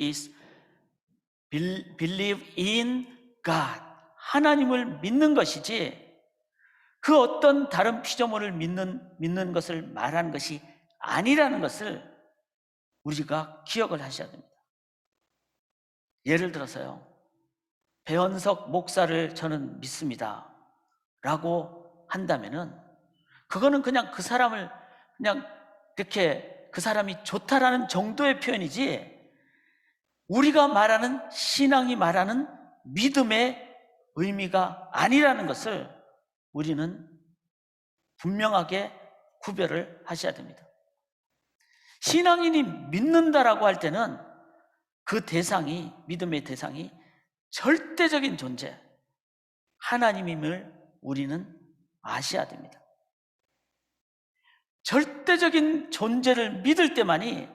in God. 하나님을 믿는 것이지 그 어떤 다른 피조물을 믿는 것을 말하는 것이 아니라는 것을 우리가 기억을 하셔야 됩니다. 예를 들어서요, 배원석 목사를 저는 믿습니다 라고 한다면은 그거는 그냥 그 사람을 그냥 이렇게 그 사람이 좋다라는 정도의 표현이지, 우리가 말하는 신앙이 말하는 믿음의 의미가 아니라는 것을 우리는 분명하게 구별을 하셔야 됩니다. 신앙인이 믿는다라고 할 때는 그 대상이, 믿음의 대상이 절대적인 존재, 하나님임을 우리는 아셔야 됩니다. 절대적인 존재를 믿을 때만이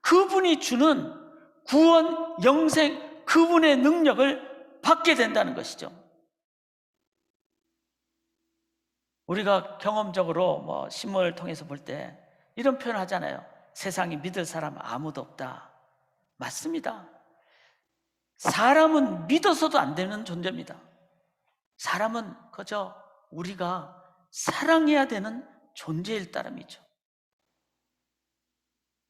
그분이 주는 구원, 영생, 그분의 능력을 받게 된다는 것이죠. 우리가 경험적으로 신문을 통해서 볼 때 이런 표현을 하잖아요. 세상에 믿을 사람 아무도 없다. 맞습니다. 사람은 믿어서도 안 되는 존재입니다. 사람은 그저 우리가 사랑해야 되는 존재일 따름이죠.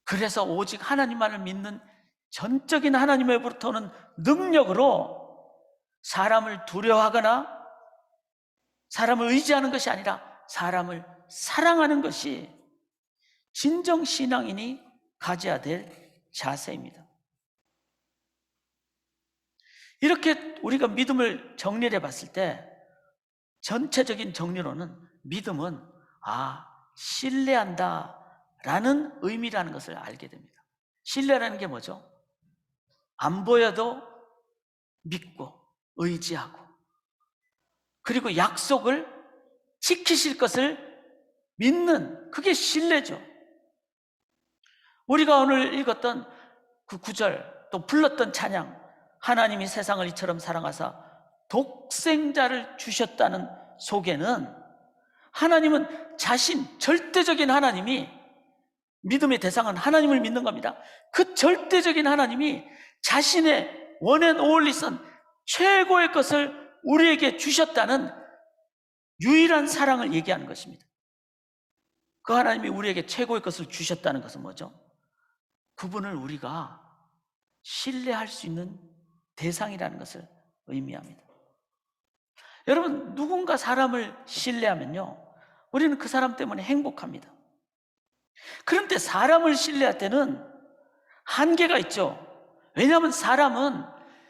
그래서 오직 하나님만을 믿는 전적인 하나님으로부터 오는 능력으로 사람을 두려워하거나 사람을 의지하는 것이 아니라 사람을 사랑하는 것이 진정 신앙인이 가져야 될 자세입니다. 이렇게 우리가 믿음을 정리해 봤을 때 전체적인 정리로는 믿음은 신뢰한다 라는 의미라는 것을 알게 됩니다. 신뢰라는 게 뭐죠? 안 보여도 믿고 의지하고, 그리고 약속을 지키실 것을 믿는, 그게 신뢰죠. 우리가 오늘 읽었던 그 구절, 또 불렀던 찬양, 하나님이 세상을 이처럼 사랑하사 독생자를 주셨다는 속에는 하나님은 절대적인 하나님이, 믿음의 대상은 하나님을 믿는 겁니다. 그 절대적인 하나님이 자신의 원앤올리선 최고의 것을 우리에게 주셨다는 유일한 사랑을 얘기하는 것입니다. 그 하나님이 우리에게 최고의 것을 주셨다는 것은 뭐죠? 그분을 우리가 신뢰할 수 있는 대상이라는 것을 의미합니다. 여러분, 누군가 사람을 신뢰하면요, 우리는 그 사람 때문에 행복합니다. 그런데 사람을 신뢰할 때는 한계가 있죠. 왜냐하면 사람은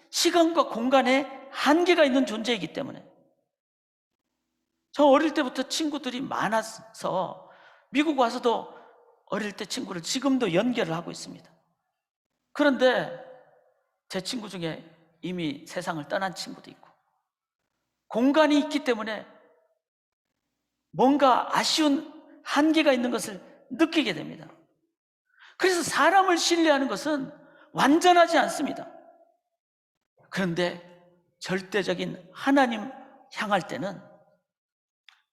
시간과 공간에 한계가 있는 존재이기 때문에. 저 어릴 때부터 친구들이 많아서 미국 와서도 어릴 때 친구를 지금도 연결을 하고 있습니다. 그런데 제 친구 중에 이미 세상을 떠난 친구도 있고, 공간이 있기 때문에 뭔가 아쉬운 한계가 있는 것을 느끼게 됩니다. 그래서 사람을 신뢰하는 것은 완전하지 않습니다. 그런데 절대적인 하나님 향할 때는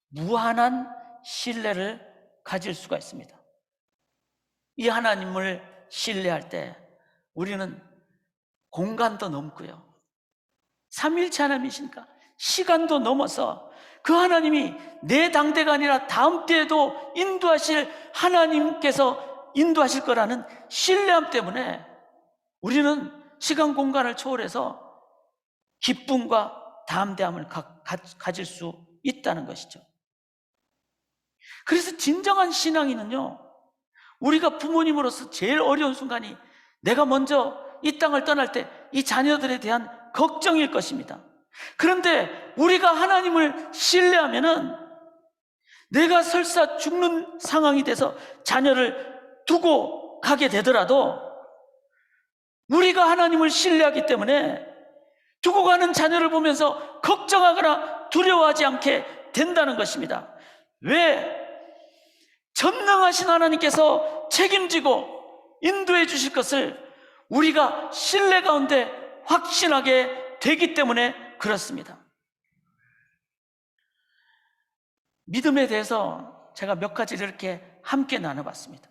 무한한 신뢰를 가질 수가 있습니다. 이 하나님을 신뢰할 때 우리는 공간도 넘고요, 삼위일체 하나님이시니까 시간도 넘어서 그 하나님이 내 당대가 아니라 다음 때에도 인도하실 하나님께서 인도하실 거라는 신뢰함 때문에 우리는 시간 공간을 초월해서 기쁨과 담대함을 가질 수 있다는 것이죠. 그래서 진정한 신앙인은요, 우리가 부모님으로서 제일 어려운 순간이 내가 먼저 이 땅을 떠날 때 이 자녀들에 대한 걱정일 것입니다. 그런데 우리가 하나님을 신뢰하면은 내가 설사 죽는 상황이 돼서 자녀를 두고 가게 되더라도 우리가 하나님을 신뢰하기 때문에 죽어가는 자녀를 보면서 걱정하거나 두려워하지 않게 된다는 것입니다. 왜? 전능하신 하나님께서 책임지고 인도해 주실 것을 우리가 신뢰 가운데 확신하게 되기 때문에 그렇습니다. 믿음에 대해서 제가 몇 가지를 이렇게 함께 나눠봤습니다.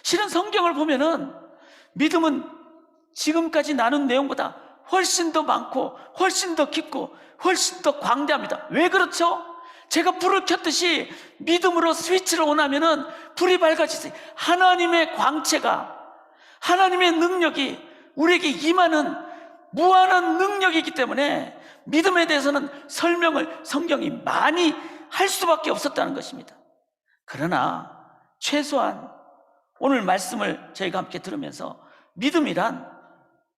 실은 성경을 보면은 믿음은 지금까지 나눈 내용보다 훨씬 더 많고 훨씬 더 깊고 훨씬 더 광대합니다. 왜 그렇죠? 제가 불을 켰듯이 믿음으로 스위치를 온하면은 불이 밝아지세요. 하나님의 광채가, 하나님의 능력이 우리에게 임하는 무한한 능력이기 때문에 믿음에 대해서는 설명을 성경이 많이 할 수밖에 없었다는 것입니다. 그러나 최소한 오늘 말씀을 저희가 함께 들으면서 믿음이란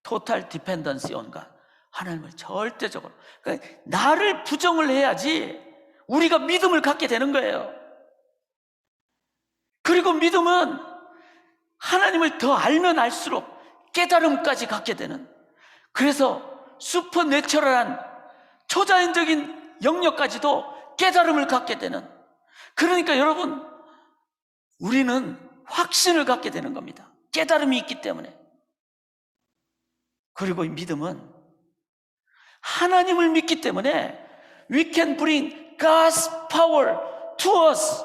total dependency on God, 하나님을 절대적으로, 그러니까 나를 부정을 해야지 우리가 믿음을 갖게 되는 거예요. 그리고 믿음은 하나님을 더 알면 알수록 깨달음까지 갖게 되는, 그래서 슈퍼내처럴한 초자연적인 영역까지도 깨달음을 갖게 되는, 그러니까 여러분, 우리는 확신을 갖게 되는 겁니다. 깨달음이 있기 때문에. 그리고 이 믿음은 하나님을 믿기 때문에 we can bring God's power to us.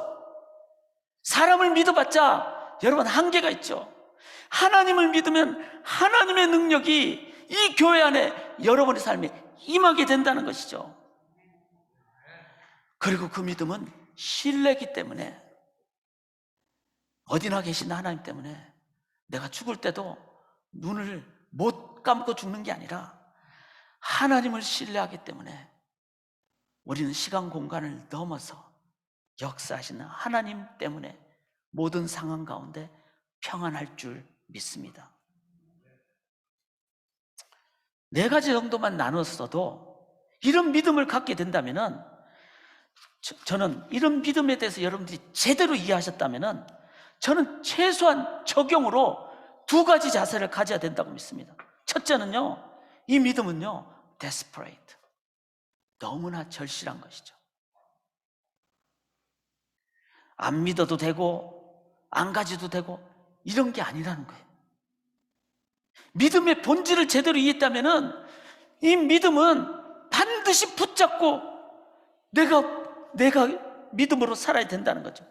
사람을 믿어봤자 여러분 한계가 있죠. 하나님을 믿으면 하나님의 능력이 이 교회 안에 여러분의 삶에 임하게 된다는 것이죠. 그리고 그 믿음은 신뢰이기 때문에, 어디나 계신 하나님 때문에 내가 죽을 때도 눈을 못 감고 죽는 게 아니라 하나님을 신뢰하기 때문에 우리는 시간 공간을 넘어서 역사하시는 하나님 때문에 모든 상황 가운데 평안할 줄 믿습니다. 4가지 정도만 나눴어도 이런 믿음을 갖게 된다면은, 저는 이런 믿음에 대해서 여러분들이 제대로 이해하셨다면은 저는 최소한 적용으로 2가지 자세를 가져야 된다고 믿습니다. 첫째는요, 이 믿음은요, desperate, 너무나 절실한 것이죠. 안 믿어도 되고 안 가져도 되고 이런 게 아니라는 거예요. 믿음의 본질을 제대로 이해했다면은 이 믿음은 반드시 붙잡고 내가 믿음으로 살아야 된다는 거죠.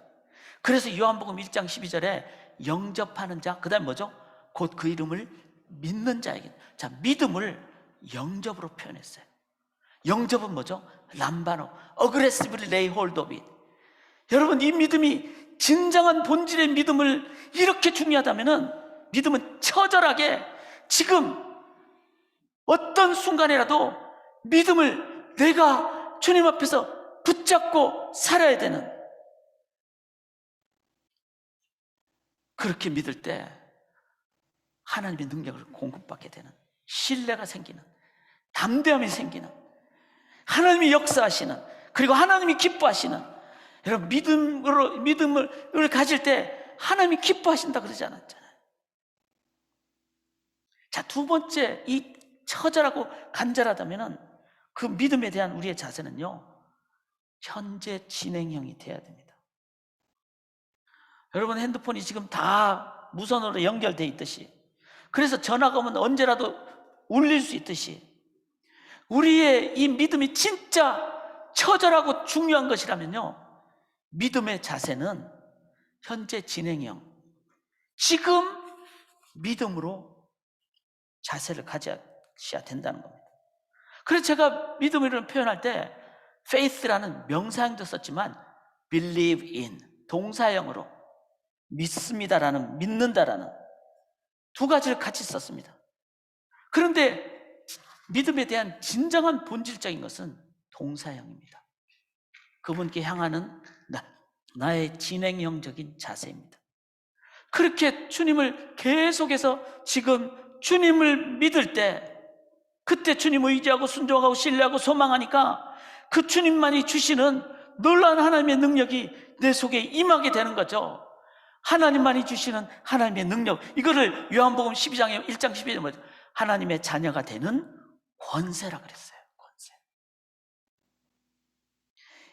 그래서 요한복음 1장 12절에 영접하는 자, 그 다음에 뭐죠? 곧 그 이름을 믿는 자에게. 자, 믿음을 영접으로 표현했어요. 영접은 뭐죠? 람바노, aggressively lay hold of it. 여러분, 이 믿음이 진정한 본질의 믿음을 이렇게 중요하다면은 믿음은 처절하게 지금 어떤 순간이라도 믿음을 내가 주님 앞에서 붙잡고 살아야 되는, 그렇게 믿을 때 하나님의 능력을 공급받게 되는, 신뢰가 생기는, 담대함이 생기는, 하나님이 역사하시는, 그리고 하나님이 기뻐하시는, 여러분 믿음을 가질 때 하나님이 기뻐하신다 그러지 않았잖아요. 자, 2번째, 이 처절하고 간절하다면은 그 믿음에 대한 우리의 자세는요, 현재 진행형이 돼야 됩니다. 여러분, 핸드폰이 지금 다 무선으로 연결돼 있듯이, 그래서 전화가 오면 언제라도 울릴 수 있듯이, 우리의 이 믿음이 진짜 처절하고 중요한 것이라면요, 믿음의 자세는 현재 진행형, 지금 믿음으로 자세를 가져야 된다는 겁니다. 그래서 제가 믿음을 표현할 때 faith라는 명사형도 썼지만 believe in, 동사형으로 믿습니다라는, 믿는다라는 2가지를 같이 썼습니다. 그런데 믿음에 대한 진정한 본질적인 것은 동사형입니다. 그분께 향하는 나의 진행형적인 자세입니다. 그렇게 주님을 계속해서 지금 주님을 믿을 때, 그때 주님 의지하고 순종하고 신뢰하고 소망하니까 그 주님만이 주시는 놀라운 하나님의 능력이 내 속에 임하게 되는 거죠. 하나님만이 주시는 하나님의 능력, 이거를 요한복음 12장에 1장 12절에 뭐죠? 하나님의 자녀가 되는 권세라 그랬어요. 권세.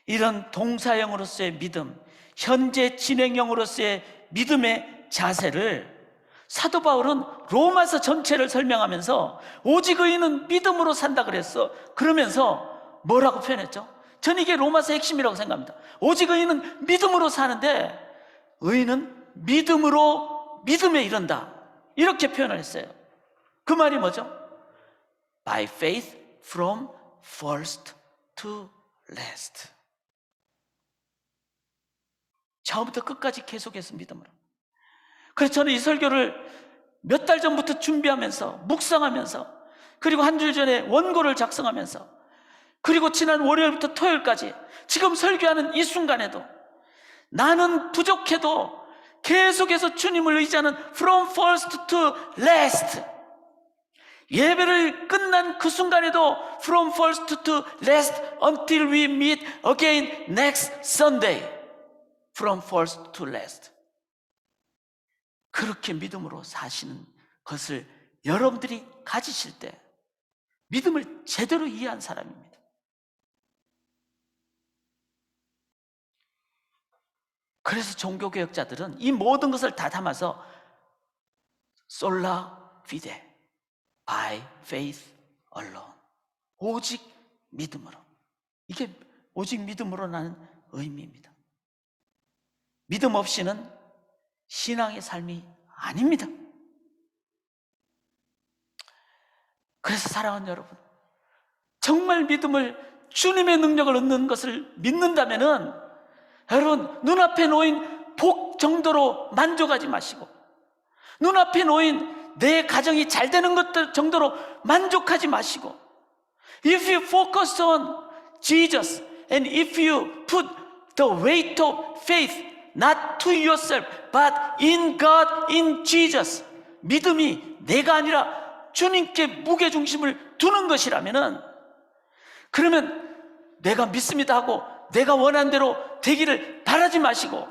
이런 동사형으로서의 믿음, 현재 진행형으로서의 믿음의 자세를 사도 바울은 로마서 전체를 설명하면서 오직 의인은 믿음으로 산다 그랬어. 그러면서 뭐라고 표현했죠? 전 이게 로마서 핵심이라고 생각합니다. 오직 의인은 믿음으로 사는데 의인은 믿음에 이른다, 이렇게 표현을 했어요. 그 말이 뭐죠? By faith from first to last. 처음부터 끝까지 계속해서 믿음으로. 그래서 저는 이 설교를 몇 달 전부터 준비하면서 묵상하면서, 그리고 한 주 전에 원고를 작성하면서, 그리고 지난 월요일부터 토요일까지 지금 설교하는 이 순간에도 나는 부족해도 계속해서 주님을 의지하는 from first to last. 예배를 끝난 그 순간에도 from first to last until we meet again next Sunday. from first to last. 그렇게 믿음으로 사시는 것을 여러분들이 가지실 때 믿음을 제대로 이해한 사람입니다. 그래서 종교개혁자들은 이 모든 것을 다 담아서 솔라 피데, by faith alone, 오직 믿음으로, 이게 오직 믿음으로라는 의미입니다. 믿음 없이는 신앙의 삶이 아닙니다. 그래서 사랑하는 여러분, 정말 믿음을, 주님의 능력을 얻는 것을 믿는다면은 여러분, 눈앞에 놓인 복 정도로 만족하지 마시고, 눈앞에 놓인 내 가정이 잘 되는 것들 정도로 만족하지 마시고, if you focus on Jesus and if you put the weight of faith not to yourself but in God, in Jesus, 믿음이 내가 아니라 주님께 무게중심을 두는 것이라면은, 그러면 내가 믿습니다 하고 내가 원하는 대로 되기를 바라지 마시고,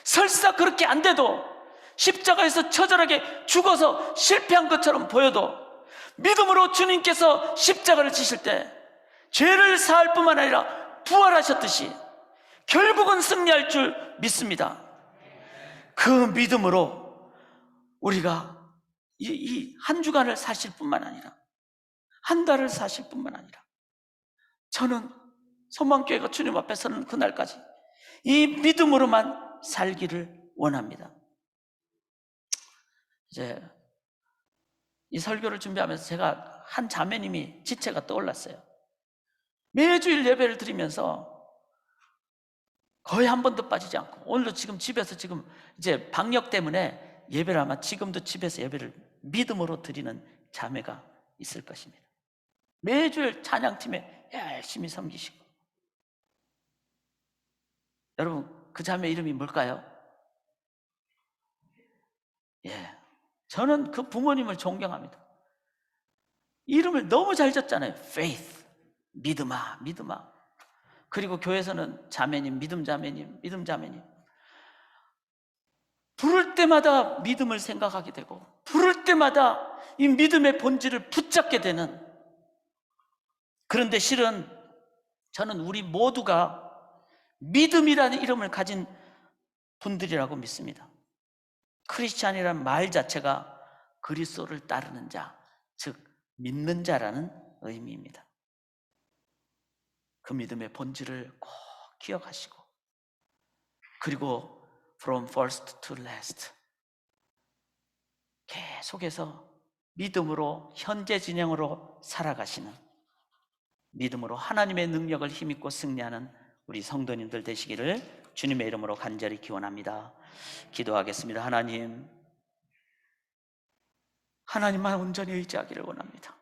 설사 그렇게 안 돼도 십자가에서 처절하게 죽어서 실패한 것처럼 보여도 믿음으로 주님께서 십자가를 지실 때 죄를 사할 뿐만 아니라 부활하셨듯이 결국은 승리할 줄 믿습니다. 그 믿음으로 우리가 이 한 주간을 사실 뿐만 아니라 한 달을 사실 뿐만 아니라, 저는 소망교회가 주님 앞에 서는 그날까지 이 믿음으로만 살기를 원합니다. 이제 이 설교를 준비하면서 제가 한 자매님이 지체가 떠올랐어요. 매주일 예배를 드리면서 거의 한 번도 빠지지 않고, 오늘도 지금 집에서 지금 이제 방역 때문에 예배를 아마 지금도 집에서 예배를 믿음으로 드리는 자매가 있을 것입니다. 매주일 찬양팀에 열심히 섬기시고. 여러분, 그 자매 이름이 뭘까요? 예, 저는 그 부모님을 존경합니다. 이름을 너무 잘 졌잖아요. faith, 믿음아, 믿음아. 그리고 교회에서는 자매님, 믿음 자매님, 믿음 자매님. 부를 때마다 믿음을 생각하게 되고, 부를 때마다 이 믿음의 본질을 붙잡게 되는, 그런데 실은 저는 우리 모두가 믿음이라는 이름을 가진 분들이라고 믿습니다. 크리스찬이라는 말 자체가 그리스도를 따르는 자, 즉 믿는 자라는 의미입니다. 그 믿음의 본질을 꼭 기억하시고, 그리고 from first to last 계속해서 믿음으로, 현재 진영으로 살아가시는, 믿음으로 하나님의 능력을 힘입고 승리하는 우리 성도님들 되시기를 주님의 이름으로 간절히 기원합니다. 기도하겠습니다. 하나님만 온전히 의지하기를 원합니다.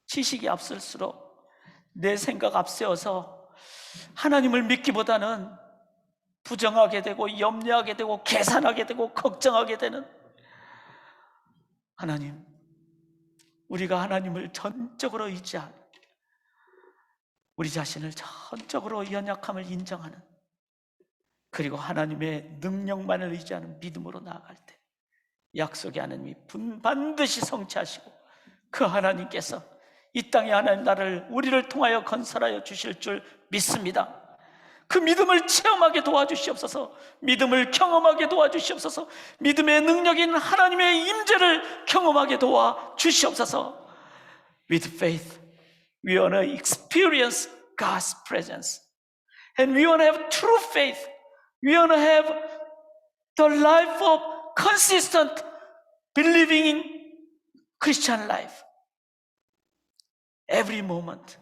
지식이 앞설수록 내 생각 앞세워서 하나님을 믿기보다는 부정하게 되고 염려하게 되고 계산하게 되고 걱정하게 되는, 하나님, 우리가 하나님을 전적으로 의지하는, 우리 자신을 전적으로 연약함을 인정하는, 그리고 하나님의 능력만을 의지하는 믿음으로 나아갈 때 약속의 하나님이 반드시 성취하시고 그 하나님께서 이 땅에 하나님 나라를 우리를 통하여 건설하여 주실 줄 믿습니다. 그 믿음을 체험하게 도와주시옵소서. 믿음을 경험하게 도와주시옵소서. 믿음의 능력이 있는 하나님의 임재를 경험하게 도와주시옵소서. With faith, we want to experience God's presence. And we want to have true faith. We want to have the life of consistent believing in Christian life. Every moment,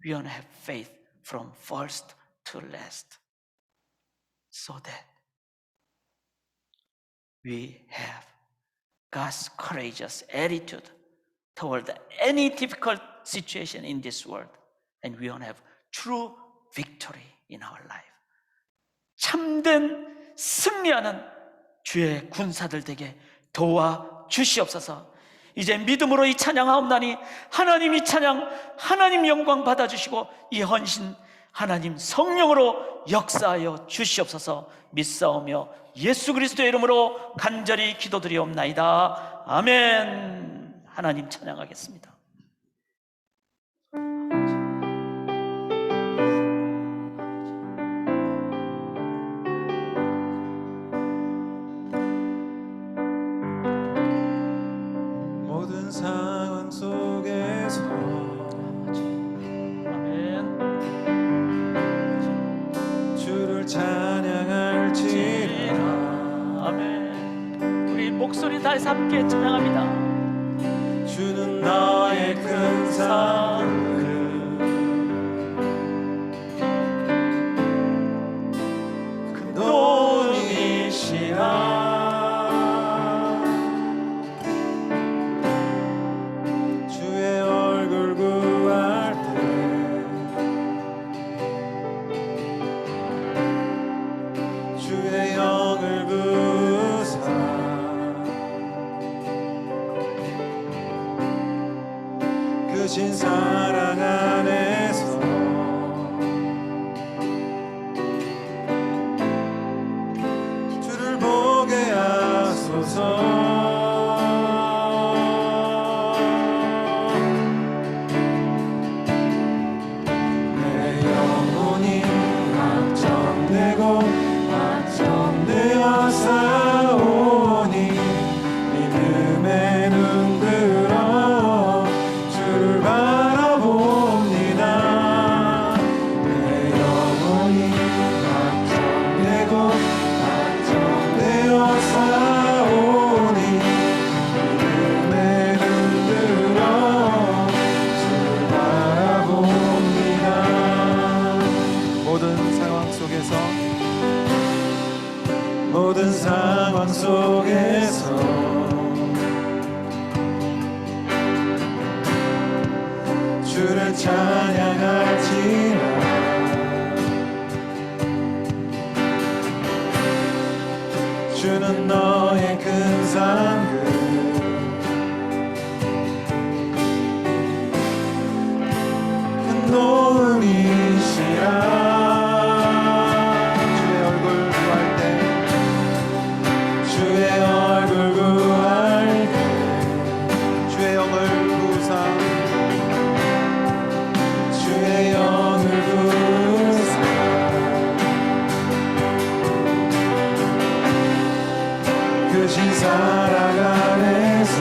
we want to have faith from first to last, so that we have God's courageous attitude toward any difficult situation in this world, and we want to have true victory in our life. 참된 승리하는 주의 군사들 되게 도와주시옵소서. 이제 믿음으로 이 찬양하옵나니 하나님 이 찬양, 하나님 영광 받아주시고 이 헌신 하나님 성령으로 역사하여 주시옵소서. 믿사오며 예수 그리스도의 이름으로 간절히 기도드리옵나이다. 아멘. 하나님 찬양하겠습니다. 모든 상황 속에서 주를 찬양할지라. 아멘. 우리 목소리 다해서 함께 찬양합니다. 주는 나의 큰 상급, 큰 도움이시라. 주의 얼굴 구할 때 주의 영을 부사 크신 사랑 안에서 주를 보게 하소서. 내 영혼이 확정되고 확정되어 싸우니 믿음의 눈 들어 주를 바라봅니다. 내 영혼이 확정되고 확정되어 싸우니 믿음의 눈 들어 주를 바라봅니다. 모든 상황 속에서 모든 상황 속에서 주를 찬양할지라. 주는 너의 큰 상급, 큰 도움이시라. 주의 얼굴 구할 때 주의 얼굴 구할 때 주의 영을 부사 주의 영을 부사 크신 사랑 안에서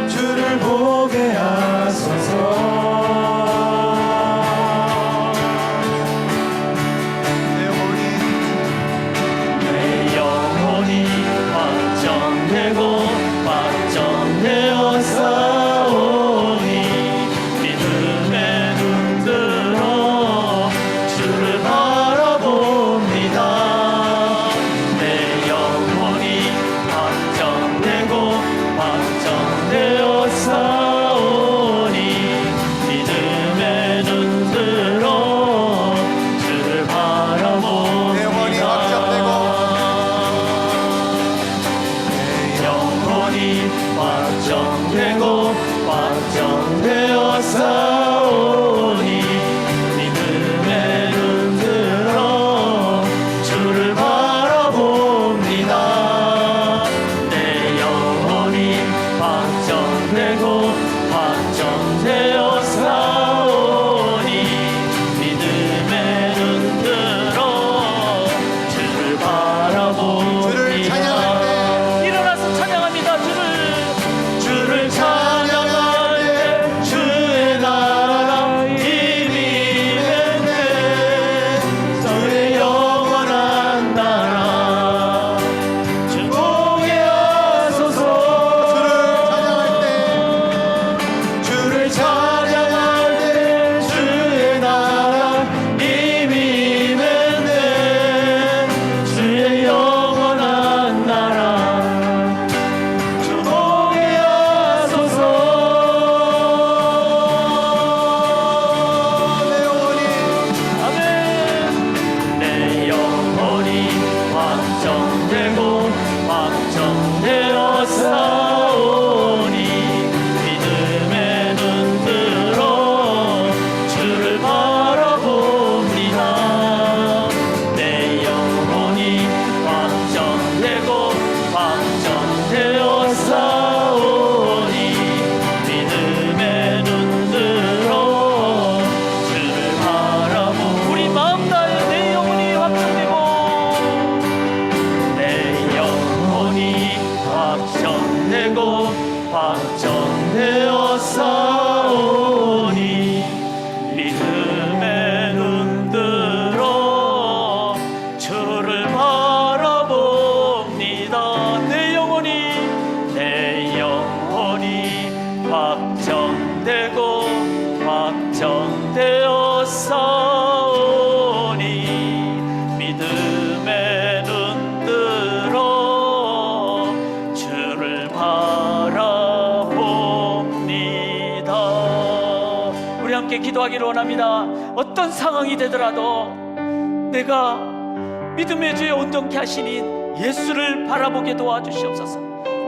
주를 보게 하소서. 내 영혼이 확정되고 확정되어 싸우니 믿음의 눈 들어 주를 바라봅니다. 정되어 싸우니 믿음의 눈 들어 주를 바라봅니다. 우리 함께 기도하기를 원합니다. 어떤 상황이 되더라도 내가 믿음의 주에 온전케 하시니 예수를 바라보게 도와주시옵소서.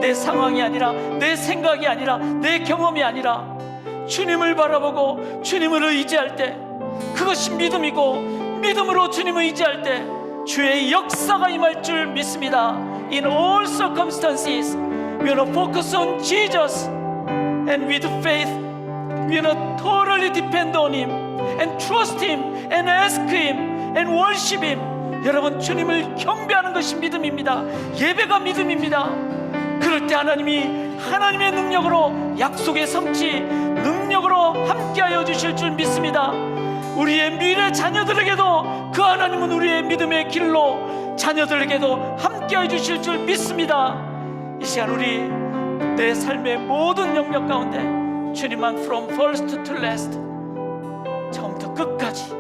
내 상황이 아니라, 내 생각이 아니라, 내 경험이 아니라 주님을 바라보고 주님을 의지할 때, 그것이 믿음이고, 믿음으로 주님을 의지할 때 주의 역사가 임할 줄 믿습니다. In all circumstances, we are focused on Jesus, and with faith, we are totally depend on Him, and trust Him, and ask Him, and worship Him. 여러분, 주님을 경배하는 것이 믿음입니다. 예배가 믿음입니다. 그럴 때 하나님이 하나님의 능력으로, 약속의 성취 능력으로 함께하여 주실 줄 믿습니다. 우리의 미래 자녀들에게도 그 하나님은 우리의 믿음의 길로 자녀들에게도 함께하여 주실 줄 믿습니다. 이 시간 우리 내 삶의 모든 영역 가운데 주님만 from first to last, 처음부터 끝까지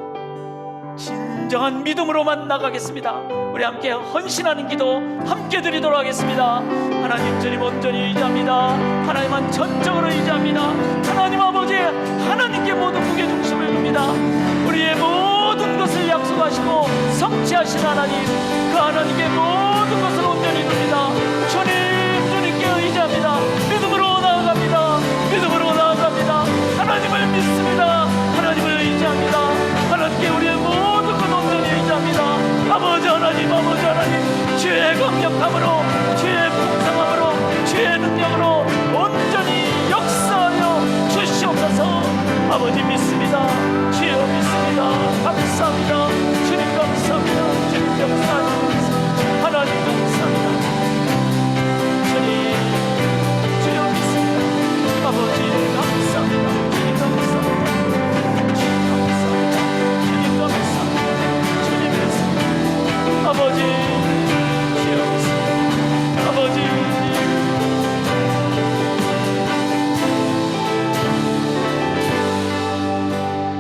진정한 믿음으로만 나가겠습니다. 우리 함께 헌신하는 기도 함께 드리도록 하겠습니다. 하나님, 주님 온전히 의지합니다. 하나님만 전적으로 의지합니다. 하나님 아버지, 하나님께 모든 무게 중심을 둡니다. 우리의 모든 것을 약속하시고 성취하신 하나님, 그 하나님께 모든 것을 온전히 둡니다. 주님께 의지합니다. 믿음으로 나아갑니다. 믿음으로 나아갑니다. 하나님을 믿습니다. 하나님을 의지합니다. 하나님께 우리의 모든 것 온전히 의지합니다. 아버지 하나님, 아버지 하나님, 주의 강력함으로, 주의 풍성함으로, 주의 능력으로 온전히 역사하여 주시옵소서. 아버지 믿습니다. 주여 믿습니다. 감사합니다. 주님 감사합니다. 주님 감사합니다. 하나님 감사합니다. 주님, 주여 믿습니다. 아버지 감사합니다. 주님 감사합니다. 주님 감사합니다. 주님 감사합니다. 주님 감사합니다. 아버지, 주여 믿습니다. 아버지,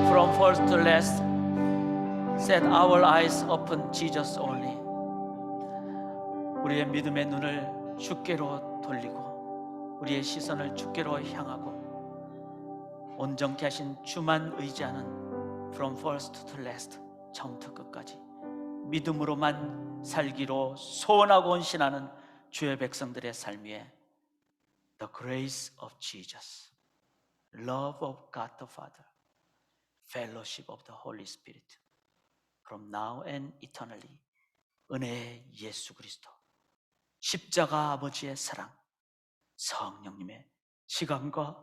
from first to last, set our eyes upon Jesus only. 우리의 믿음의 눈을 주께로 돌리고 우리의 시선을 주께로 향하고 온전케 하신 주만 의지하는 from first to last, 처음부터 끝까지 믿음으로만 살기로 소원하고 헌신하는 주의 백성들의 삶 위에 The grace of Jesus, love of God the Father, fellowship of the Holy Spirit, from now and eternally, 은혜의 예수 그리스도, 십자가 아버지의 사랑, 성령님의 시간과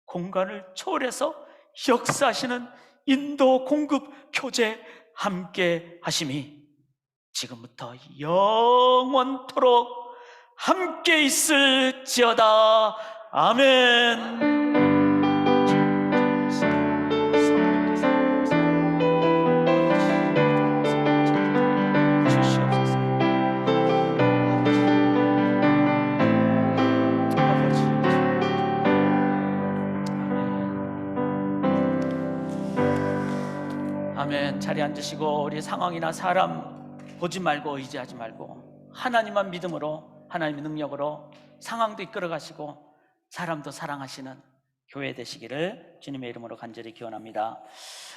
공간을 초월해서 역사하시는 인도, 공급, 교제 함께 하심이 지금부터 영원토록 함께 있을지어다. 아멘. 아멘. 자리에 앉으시고 우리 상황이나 사람 보지 말고 의지하지 말고 하나님만 믿음으로, 하나님의 능력으로 상황도 이끌어 가시고 사람도 사랑하시는 교회 되시기를 주님의 이름으로 간절히 기원합니다.